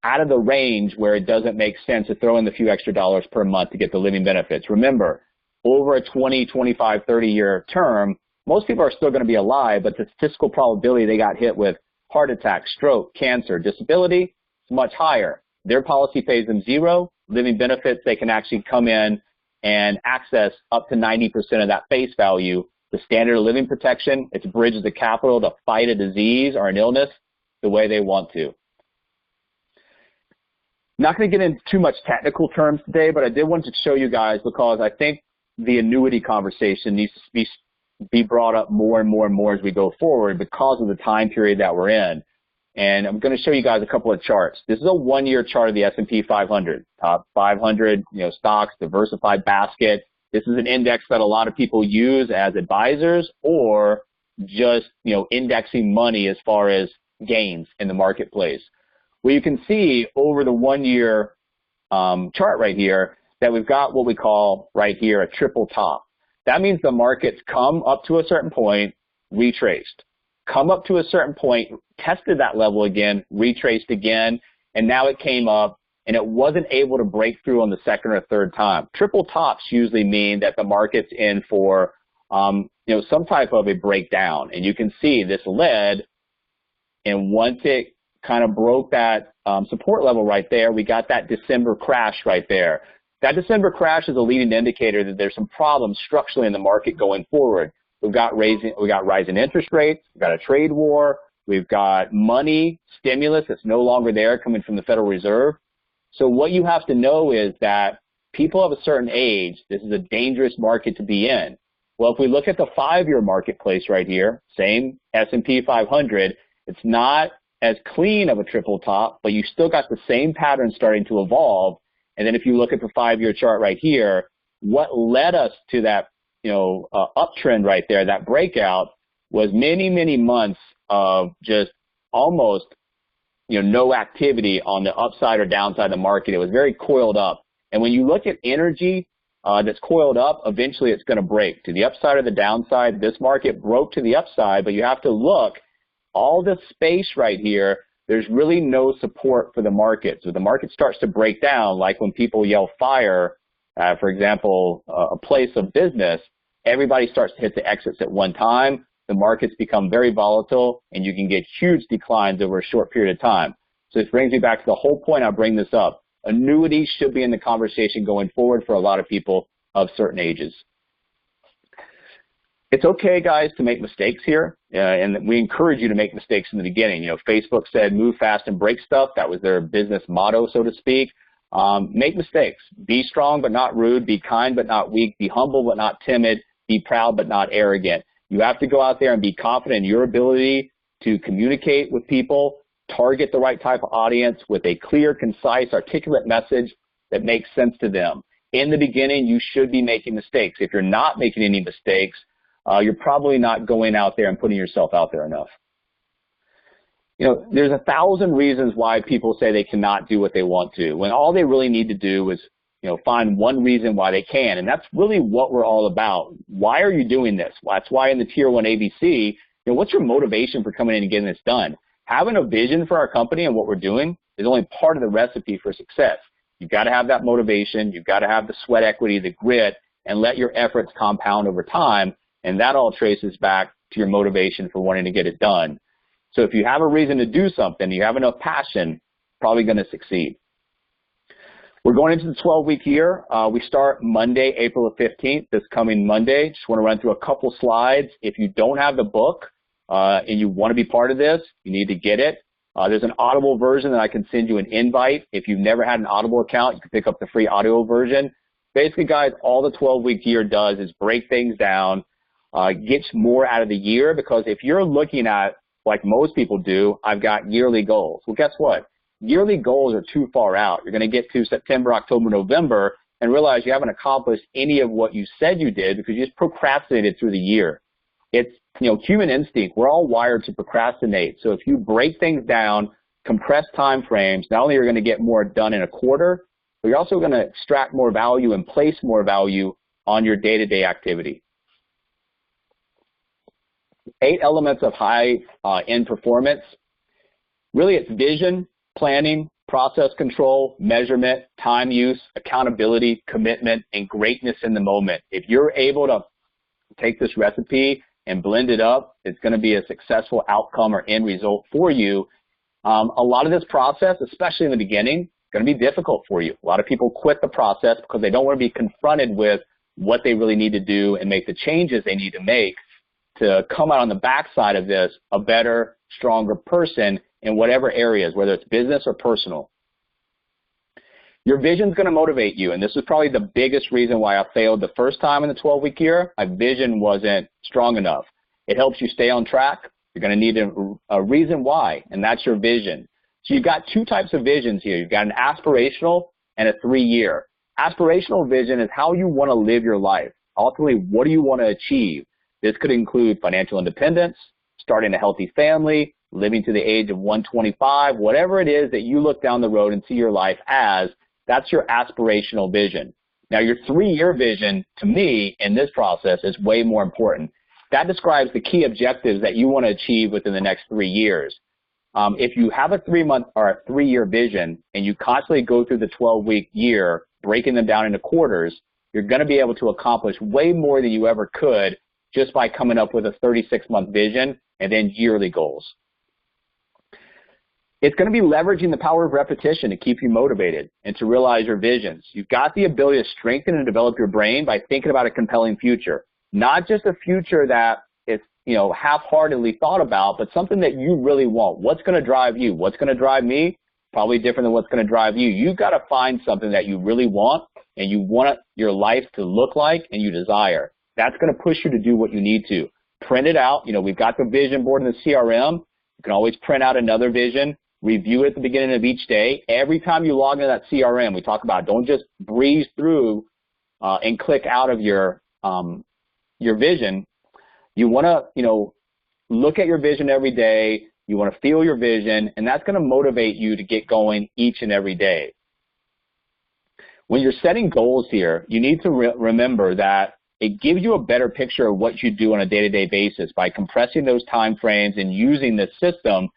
out of the range where it doesn't make sense to throw in the few extra dollars per month to get the living benefits. Remember, over a 20, 25, 30-year term, most people are still going to be alive, but the statistical probability they got hit with heart attack, stroke, cancer, disability is much higher. Their policy pays them 0. Living benefits, they can actually come in and access up to 90% of that face value. The standard of living protection, it's bridges the capital to fight a disease or an illness the way they want to. Not going to get into too much technical terms today, but I did want to show you guys because I think the annuity conversation needs to be brought up more and more and more as we go forward because of the time period that we're in. And I'm going to show you guys a couple of charts. This is a 1-year chart of the S&P 500, top 500 stocks, diversified basket. This is an index that a lot of people use as advisors or just indexing money as far as gains in the marketplace. Well, you can see over the 1-year chart right here that we've got what we call right here a triple top. That means the markets come up to a certain point, retraced. Come up to a certain point, tested that level again, retraced again, and now it came up, and it wasn't able to break through on the second or third time. Triple tops usually mean that the market's in for some type of a breakdown, and you can see this led, and once it kind of broke that support level right there, we got that December crash right there. That December crash is a leading indicator that there's some problems structurally in the market going forward. We got rising interest rates, we've got a trade war, we've got money, stimulus that's no longer there coming from the Federal Reserve. So what you have to know is that people of a certain age, this is a dangerous market to be in. Well, if we look at the 5-year marketplace right here, same S&P 500, it's not as clean of a triple top, but you still got the same pattern starting to evolve. And then if you look at the 5-year chart right here, what led us to that uptrend right there, that breakout, was many, many months of just almost, no activity on the upside or downside of the market. It was very coiled up. And when you look at energy that's coiled up, eventually it's going to break to the upside or the downside. This market broke to the upside, but you have to look, all this space right here, there's really no support for the market. So the market starts to break down, like when people yell fire, for example, a place of business, everybody starts to hit the exits at one time. The markets become very volatile, and you can get huge declines over a short period of time. So this brings me back to the whole point I bring this up. Annuities should be in the conversation going forward for a lot of people of certain ages. It's okay, guys, to make mistakes here, and we encourage you to make mistakes in the beginning. You know, Facebook said move fast and break stuff. That was their business motto, so to speak. Make mistakes. Be strong but not rude. Be kind but not weak. Be humble but not timid. Be proud but not arrogant. You have to go out there and be confident in your ability to communicate with people, target the right type of audience with a clear, concise, articulate message that makes sense to them. In the beginning, you should be making mistakes. If you're not making any mistakes, you're probably not going out there and putting yourself out there enough. You know, there's 1,000 reasons why people say they cannot do what they want to, when all they really need to do is, you know, find one reason why they can. And that's really what we're all about. Why are you doing this? Well, that's why in the Tier 1 ABC, you know, what's your motivation for coming in and getting this done? Having a vision for our company and what we're doing is only part of the recipe for success. You've got to have that motivation. You've got to have the sweat equity, the grit, and let your efforts compound over time. And that all traces back to your motivation for wanting to get it done. So if you have a reason to do something, you have enough passion, probably going to succeed. We're going into the 12-week year. We start Monday, April the 15th, this coming Monday. Just want to run through a couple slides. If you don't have the book and you want to be part of this, you need to get it. There's an Audible version that I can send you an invite. If you've never had an Audible account, you can pick up the free audio version. Basically, guys, all the 12-week year does is break things down, gets more out of the year, because if you're looking at, like most people do, I've got yearly goals. Well, guess what? Yearly goals are too far out. You're going to get to September, October, November and realize you haven't accomplished any of what you said you did because you just procrastinated through the year. It's, you know, human instinct. We're all wired to procrastinate. So if you break things down, compress time frames, not only are you going to get more done in a quarter, but you're also going to extract more value and place more value on your day-to-day activity. 8 elements of high end performance. Really, it's vision, planning, process control, measurement, time use, accountability, commitment, and greatness in the moment. If you're able to take this recipe and blend it up, it's going to be a successful outcome or end result for you. A lot of this process, especially in the beginning, is going to be difficult for you. A lot of people quit the process because they don't want to be confronted with what they really need to do and make the changes they need to make to come out on the backside of this a better, stronger person in whatever areas, whether it's business or personal. Your vision is going to motivate you, and this is probably the biggest reason why I failed the first time in the 12-week year. My vision wasn't strong enough. It helps you stay on track. You're going to need a reason why, and that's your vision. So you've got 2 types of visions here. You've got an aspirational and a 3-year. Aspirational vision is how you want to live your life. Ultimately, what do you want to achieve? This could include financial independence, starting a healthy family, living to the age of 125, whatever it is that you look down the road and see your life as, that's your aspirational vision. Now, your 3-year vision, to me, in this process is way more important. That describes the key objectives that you want to achieve within the next 3 years. If you have a 3-month or a 3-year vision and you constantly go through the 12-week year, breaking them down into quarters, you're going to be able to accomplish way more than you ever could just by coming up with a 36-month vision and then yearly goals. It's going to be leveraging the power of repetition to keep you motivated and to realize your visions. You've got the ability to strengthen and develop your brain by thinking about a compelling future, not just a future that is, you know, half-heartedly thought about, but something that you really want. What's going to drive you? What's going to drive me? Probably different than what's going to drive you. You've got to find something that you really want and you want your life to look like and you desire. That's going to push you to do what you need to. Print it out. You know, we've got the vision board in the CRM. You can always print out another vision, review it at the beginning of each day. Every time you log into that CRM, we talk about don't just breeze through and click out of your vision. You want to, you know, look at your vision every day. You want to feel your vision, and that's going to motivate you to get going each and every day. When you're setting goals here, you need to remember that it gives you a better picture of what you do on a day-to-day basis by compressing those time frames and using this system.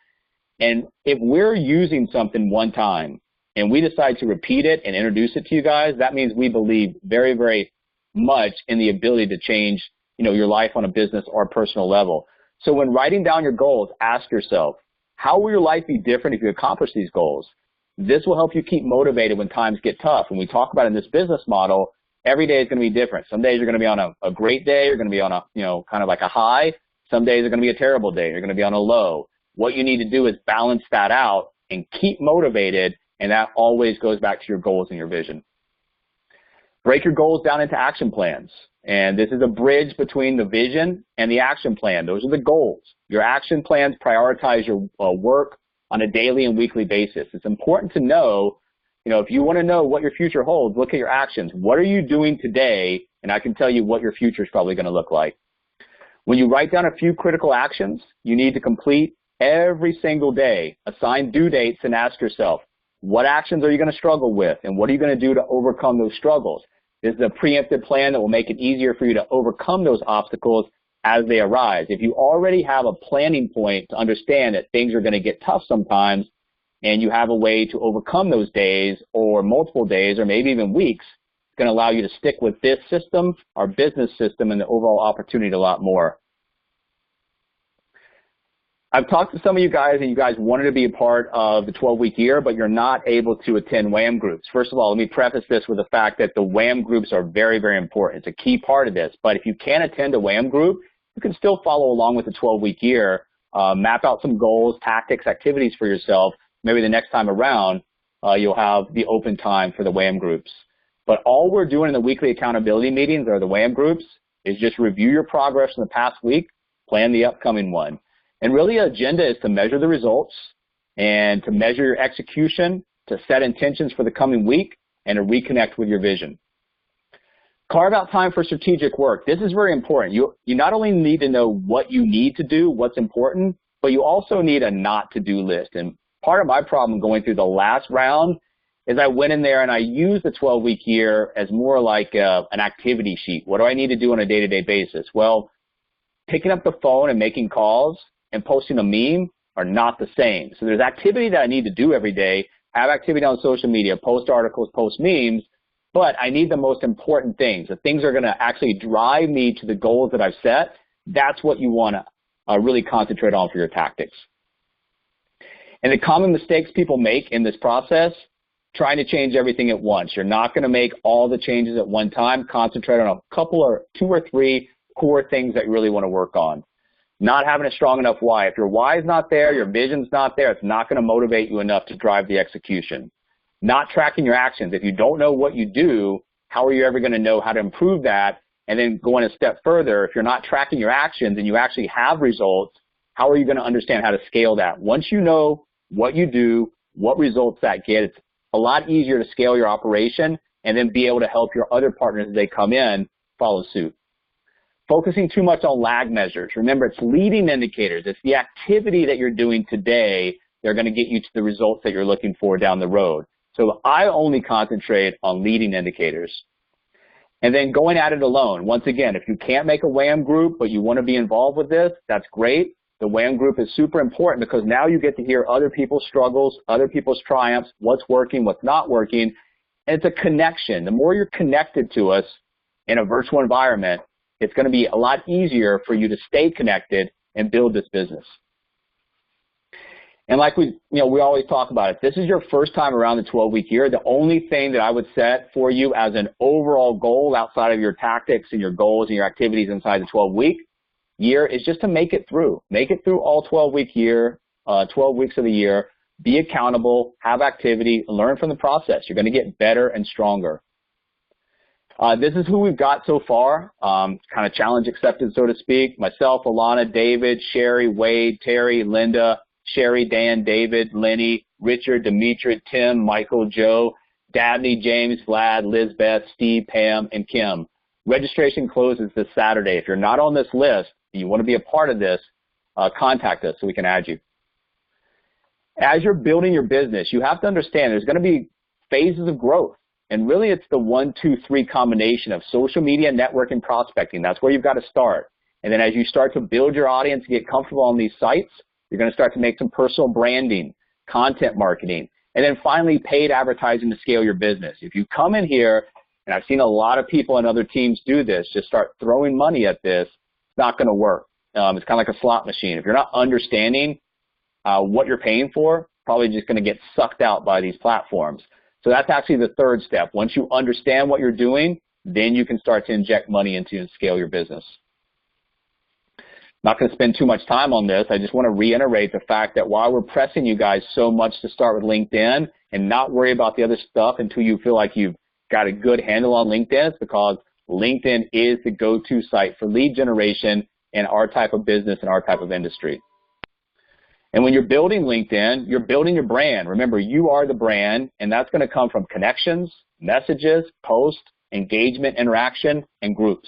And if we're using something one time and we decide to repeat it and introduce it to you guys, that means we believe very, very much in the ability to change, you know, your life on a business or personal level. So when writing down your goals, ask yourself, how will your life be different if you accomplish these goals? This will help you keep motivated when times get tough. And we talk about in this business model, every day is going to be different. Some days you're going to be on a great day. You're going to be on a, kind of like a high. Some days are going to be a terrible day. You're going to be on a low. What you need to do is balance that out and keep motivated, and that always goes back to your goals and your vision. Break your goals down into action plans. And this is a bridge between the vision and the action plan. Those are the goals. Your action plans prioritize your work on a daily and weekly basis. It's important to know, if you want to know what your future holds, look at your actions. What are you doing today? And I can tell you what your future is probably going to look like. When you write down a few critical actions you need to complete every single day, assign due dates and ask yourself, what actions are you going to struggle with? And what are you going to do to overcome those struggles? This is a preemptive plan that will make it easier for you to overcome those obstacles as they arise. If you already have a planning point to understand that things are going to get tough sometimes, and you have a way to overcome those days or multiple days or maybe even weeks, it's going to allow you to stick with this system, our business system, and the overall opportunity a lot more. I've talked to some of you guys, and you guys wanted to be a part of the 12-week year, but you're not able to attend WHAM groups. First of all, let me preface this with the fact that the WHAM groups are very, very important. It's a key part of this. But if you can't attend a WHAM group, you can still follow along with the 12-week year, map out some goals, tactics, activities for yourself. Maybe the next time around, you'll have the open time for the WHAM groups. But all we're doing in the weekly accountability meetings or the WHAM groups is just review your progress in the past week, plan the upcoming one. And really, the agenda is to measure the results and to measure your execution, to set intentions for the coming week, and to reconnect with your vision. Carve out time for strategic work. This is very important. You not only need to know what you need to do, what's important, but you also need a not to do list. And part of my problem going through the last round is I went in there and I used the 12-week year as more like an activity sheet. What do I need to do on a day-to-day basis? Well, picking up the phone and making calls and posting a meme are not the same. So there's activity that I need to do every day, have activity on social media, post articles, post memes, but I need the most important things. The things that are going to actually drive me to the goals that I've set. That's what you want to really concentrate on for your tactics. And the common mistakes people make in this process, trying to change everything at once. You're not going to make all the changes at one time. Concentrate on a couple or two or three core things that you really want to work on. Not having a strong enough why. If your why is not there, your vision's not there, it's not going to motivate you enough to drive the execution. Not tracking your actions. If you don't know what you do, how are you ever going to know how to improve that? And then going a step further, if you're not tracking your actions and you actually have results, how are you going to understand how to scale that? Once you know what you do, what results that get, it's a lot easier to scale your operation and then be able to help your other partners as they come in follow suit. Focusing too much on lag measures. Remember, it's leading indicators. It's the activity that you're doing today that are going to get you to the results that you're looking for down the road. So I only concentrate on leading indicators. And then going at it alone. Once again, if you can't make a WHAM group, but you want to be involved with this, that's great. The WHAM group is super important because now you get to hear other people's struggles, other people's triumphs, what's working, what's not working. And it's a connection. The more you're connected to us in a virtual environment, it's going to be a lot easier for you to stay connected and build this business. And like we always talk about it, this is your first time around the 12-week year. The only thing that I would set for you as an overall goal outside of your tactics and your goals and your activities inside the 12-week year is just to make it through. Make it through all 12 weeks of the year. Be accountable, have activity, learn from the process. You're going to get better and stronger. This is who we've got so far, kind of challenge accepted, so to speak. Myself, Alana, David, Sherry, Wade, Terry, Linda, Sherry, Dan, David, Lenny, Richard, Demetri, Tim, Michael, Joe, Dabney, James, Vlad, Lizbeth, Steve, Pam, and Kim. Registration closes this Saturday. If you're not on this list and you want to be a part of this, contact us so we can add you. As you're building your business, you have to understand there's going to be phases of growth. And really, it's the 1, 2, 3 combination of social media, networking, prospecting. That's where you've got to start. And then as you start to build your audience and get comfortable on these sites, you're going to start to make some personal branding, content marketing, and then finally paid advertising to scale your business. If you come in here, and I've seen a lot of people and other teams do this, just start throwing money at this, it's not going to work. It's kind of like a slot machine. If you're not understanding what you're paying for, probably just going to get sucked out by these platforms. So that's actually the third step. Once you understand what you're doing, then you can start to inject money into and scale your business. Not going to spend too much time on this. I just want to reiterate the fact that while we're pressing you guys so much to start with LinkedIn and not worry about the other stuff until you feel like you've got a good handle on LinkedIn, it's because LinkedIn is the go-to site for lead generation in our type of business and our type of industry. And when you're building LinkedIn, you're building your brand. Remember, you are the brand, and that's going to come from connections, messages, posts, engagement, interaction, and groups.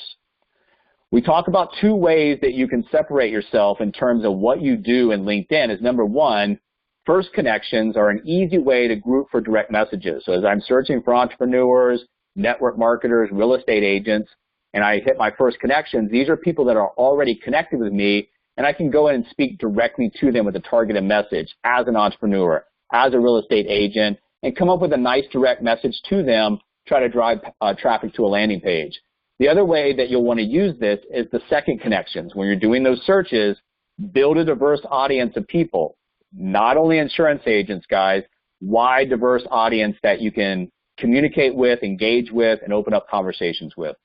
We talk about two ways that you can separate yourself in terms of what you do in LinkedIn. Is number one, first connections are an easy way to group for direct messages. So as I'm searching for entrepreneurs, network marketers, real estate agents, and I hit my first connections, these are people that are already connected with me, and I can go in and speak directly to them with a targeted message as an entrepreneur, as a real estate agent, and come up with a nice direct message to them, try to drive traffic to a landing page. The other way that you'll want to use this is the second connections. When you're doing those searches, build a diverse audience of people, not only insurance agents, guys, wide, diverse audience that you can communicate with, engage with, and open up conversations with.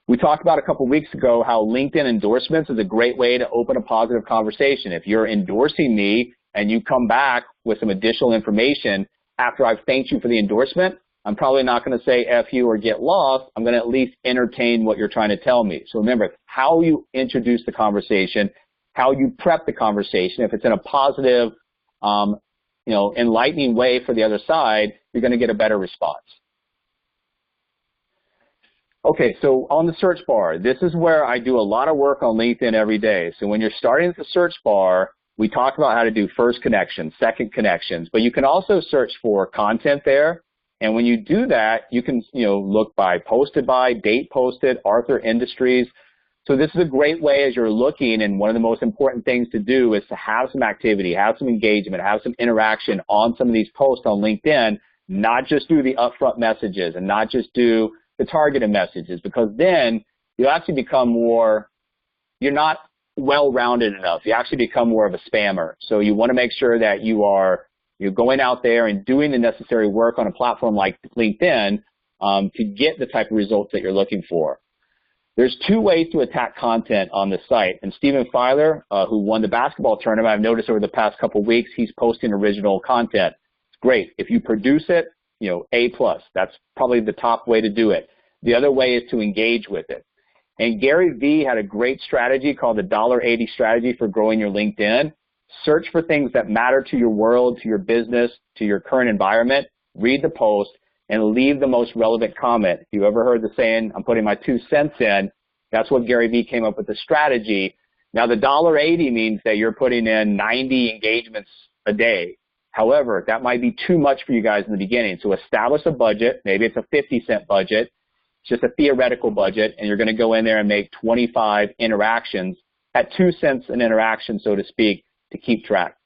We talked about a couple weeks ago how LinkedIn endorsements is a great way to open a positive conversation. If you're endorsing me and you come back with some additional information after I've thanked you for the endorsement, I'm probably not going to say F you or get lost. I'm going to at least entertain what you're trying to tell me. So remember, how you introduce the conversation, how you prep the conversation. If it's in a positive, enlightening way for the other side, you're going to get a better response. Okay, so on the search bar, this is where I do a lot of work on LinkedIn every day. So when you're starting at the search bar, we talk about how to do first connections, second connections, but you can also search for content there. And when you do that, you can, look by posted by, date posted, Arthur Industries. So this is a great way as you're looking, and one of the most important things to do is to have some activity, have some engagement, have some interaction on some of these posts on LinkedIn, not just do the upfront messages and not just do the targeted messages, because then you'll actually become you're not well-rounded enough. You actually become more of a spammer. So you want to make sure that you're going out there and doing the necessary work on a platform like LinkedIn to get the type of results that you're looking for. There's two ways to attack content on the site. And Stephen Filer, who won the basketball tournament, I've noticed over the past couple of weeks, he's posting original content. It's great. If you produce it, A+. That's probably the top way to do it. The other way is to engage with it. And Gary Vee had a great strategy called the $80 strategy for growing your LinkedIn. Search for things that matter to your world, to your business, to your current environment. Read the post and leave the most relevant comment. If you ever heard the saying, I'm putting my 2 cents in, that's what Gary Vee came up with the strategy. Now, the $80 means that you're putting in 90 engagements a day. However, that might be too much for you guys in the beginning. So establish a budget. Maybe it's a 50-cent budget. It's just a theoretical budget, and you're going to go in there and make 25 interactions at 2 cents an interaction, so to speak, to keep track.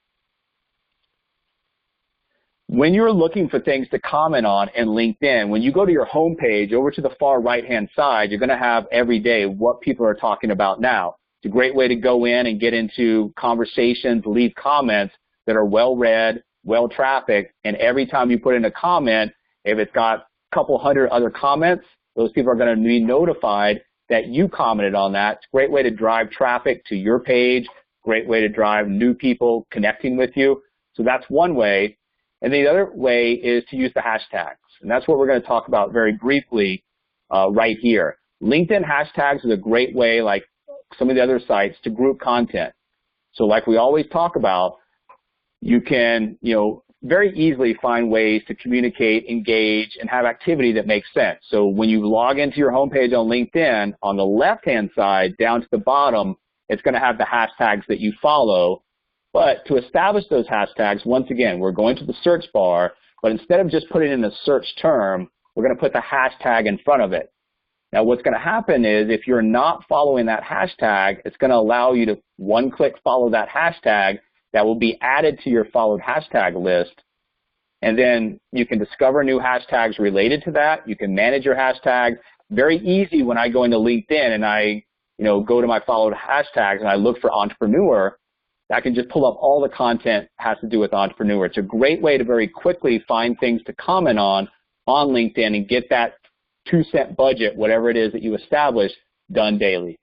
When you're looking for things to comment on in LinkedIn, when you go to your home page over to the far right-hand side, you're going to have every day what people are talking about now. It's a great way to go in and get into conversations, leave comments that are well-read, well-trafficked, and every time you put in a comment, if it's got a couple hundred other comments, those people are going to be notified that you commented on that. It's a great way to drive traffic to your page, great way to drive new people connecting with you. So that's one way. And the other way is to use the hashtags. And that's what we're going to talk about very briefly right here. LinkedIn hashtags is a great way, like some of the other sites, to group content. So like we always talk about, you can, very easily find ways to communicate, engage, and have activity that makes sense. So when you log into your homepage on LinkedIn, on the left-hand side, down to the bottom, it's going to have the hashtags that you follow. But to establish those hashtags, once again, we're going to the search bar, but instead of just putting in a search term, we're going to put the hashtag in front of it. Now, what's going to happen is if you're not following that hashtag, it's going to allow you to one-click follow that hashtag that will be added to your followed hashtag list. And then you can discover new hashtags related to that. You can manage your hashtags. Very easy when I go into LinkedIn and I go to my followed hashtags and I look for entrepreneur, I can just pull up all the content that has to do with entrepreneur. It's a great way to very quickly find things to comment on LinkedIn and get that 2-cent budget, whatever it is that you establish, done daily.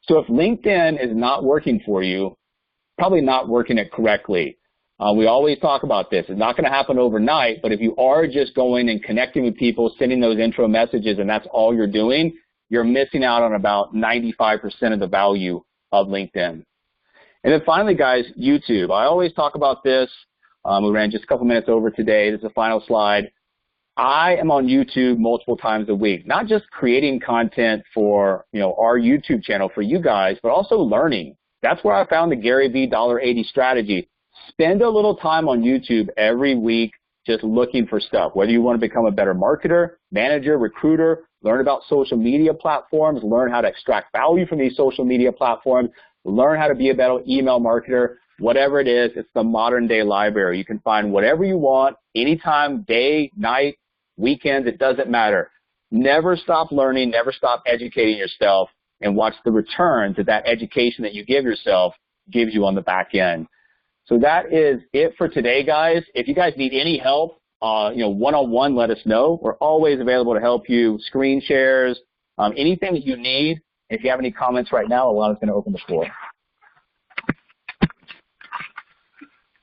So if LinkedIn is not working for you, probably not working it correctly. We always talk about this. It's not going to happen overnight, but if you are just going and connecting with people, sending those intro messages, and that's all you're doing, you're missing out on about 95% of the value of LinkedIn. And then finally, guys, YouTube. I always talk about this. We ran just a couple minutes over today. This is the final slide. I am on YouTube multiple times a week, not just creating content for, our YouTube channel for you guys, but also learning. That's where I found the Gary V $80 strategy. Spend a little time on YouTube every week just looking for stuff, whether you want to become a better marketer, manager, recruiter, learn about social media platforms, learn how to extract value from these social media platforms, learn how to be a better email marketer, whatever it is, it's the modern day library. You can find whatever you want, anytime, day, night, weekends, it doesn't matter. Never stop learning, never stop educating yourself, and watch the returns that education that you give yourself gives you on the back end. So that is it for today, guys. If you guys need any help, one-on-one, let us know. We're always available to help you. Screen shares, anything that you need. If you have any comments right now, Alana's going to open the floor.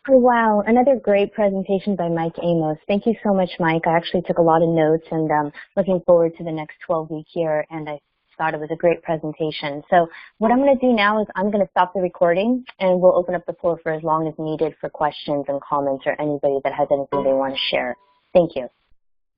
Oh, wow. Another great presentation by Mike Amos. Thank you so much, Mike. I actually took a lot of notes and looking forward to the next 12-week year, and I thought it was a great presentation. So what I'm going to do now is I'm going to stop the recording, and we'll open up the floor for as long as needed for questions and comments or anybody that has anything they want to share. Thank you.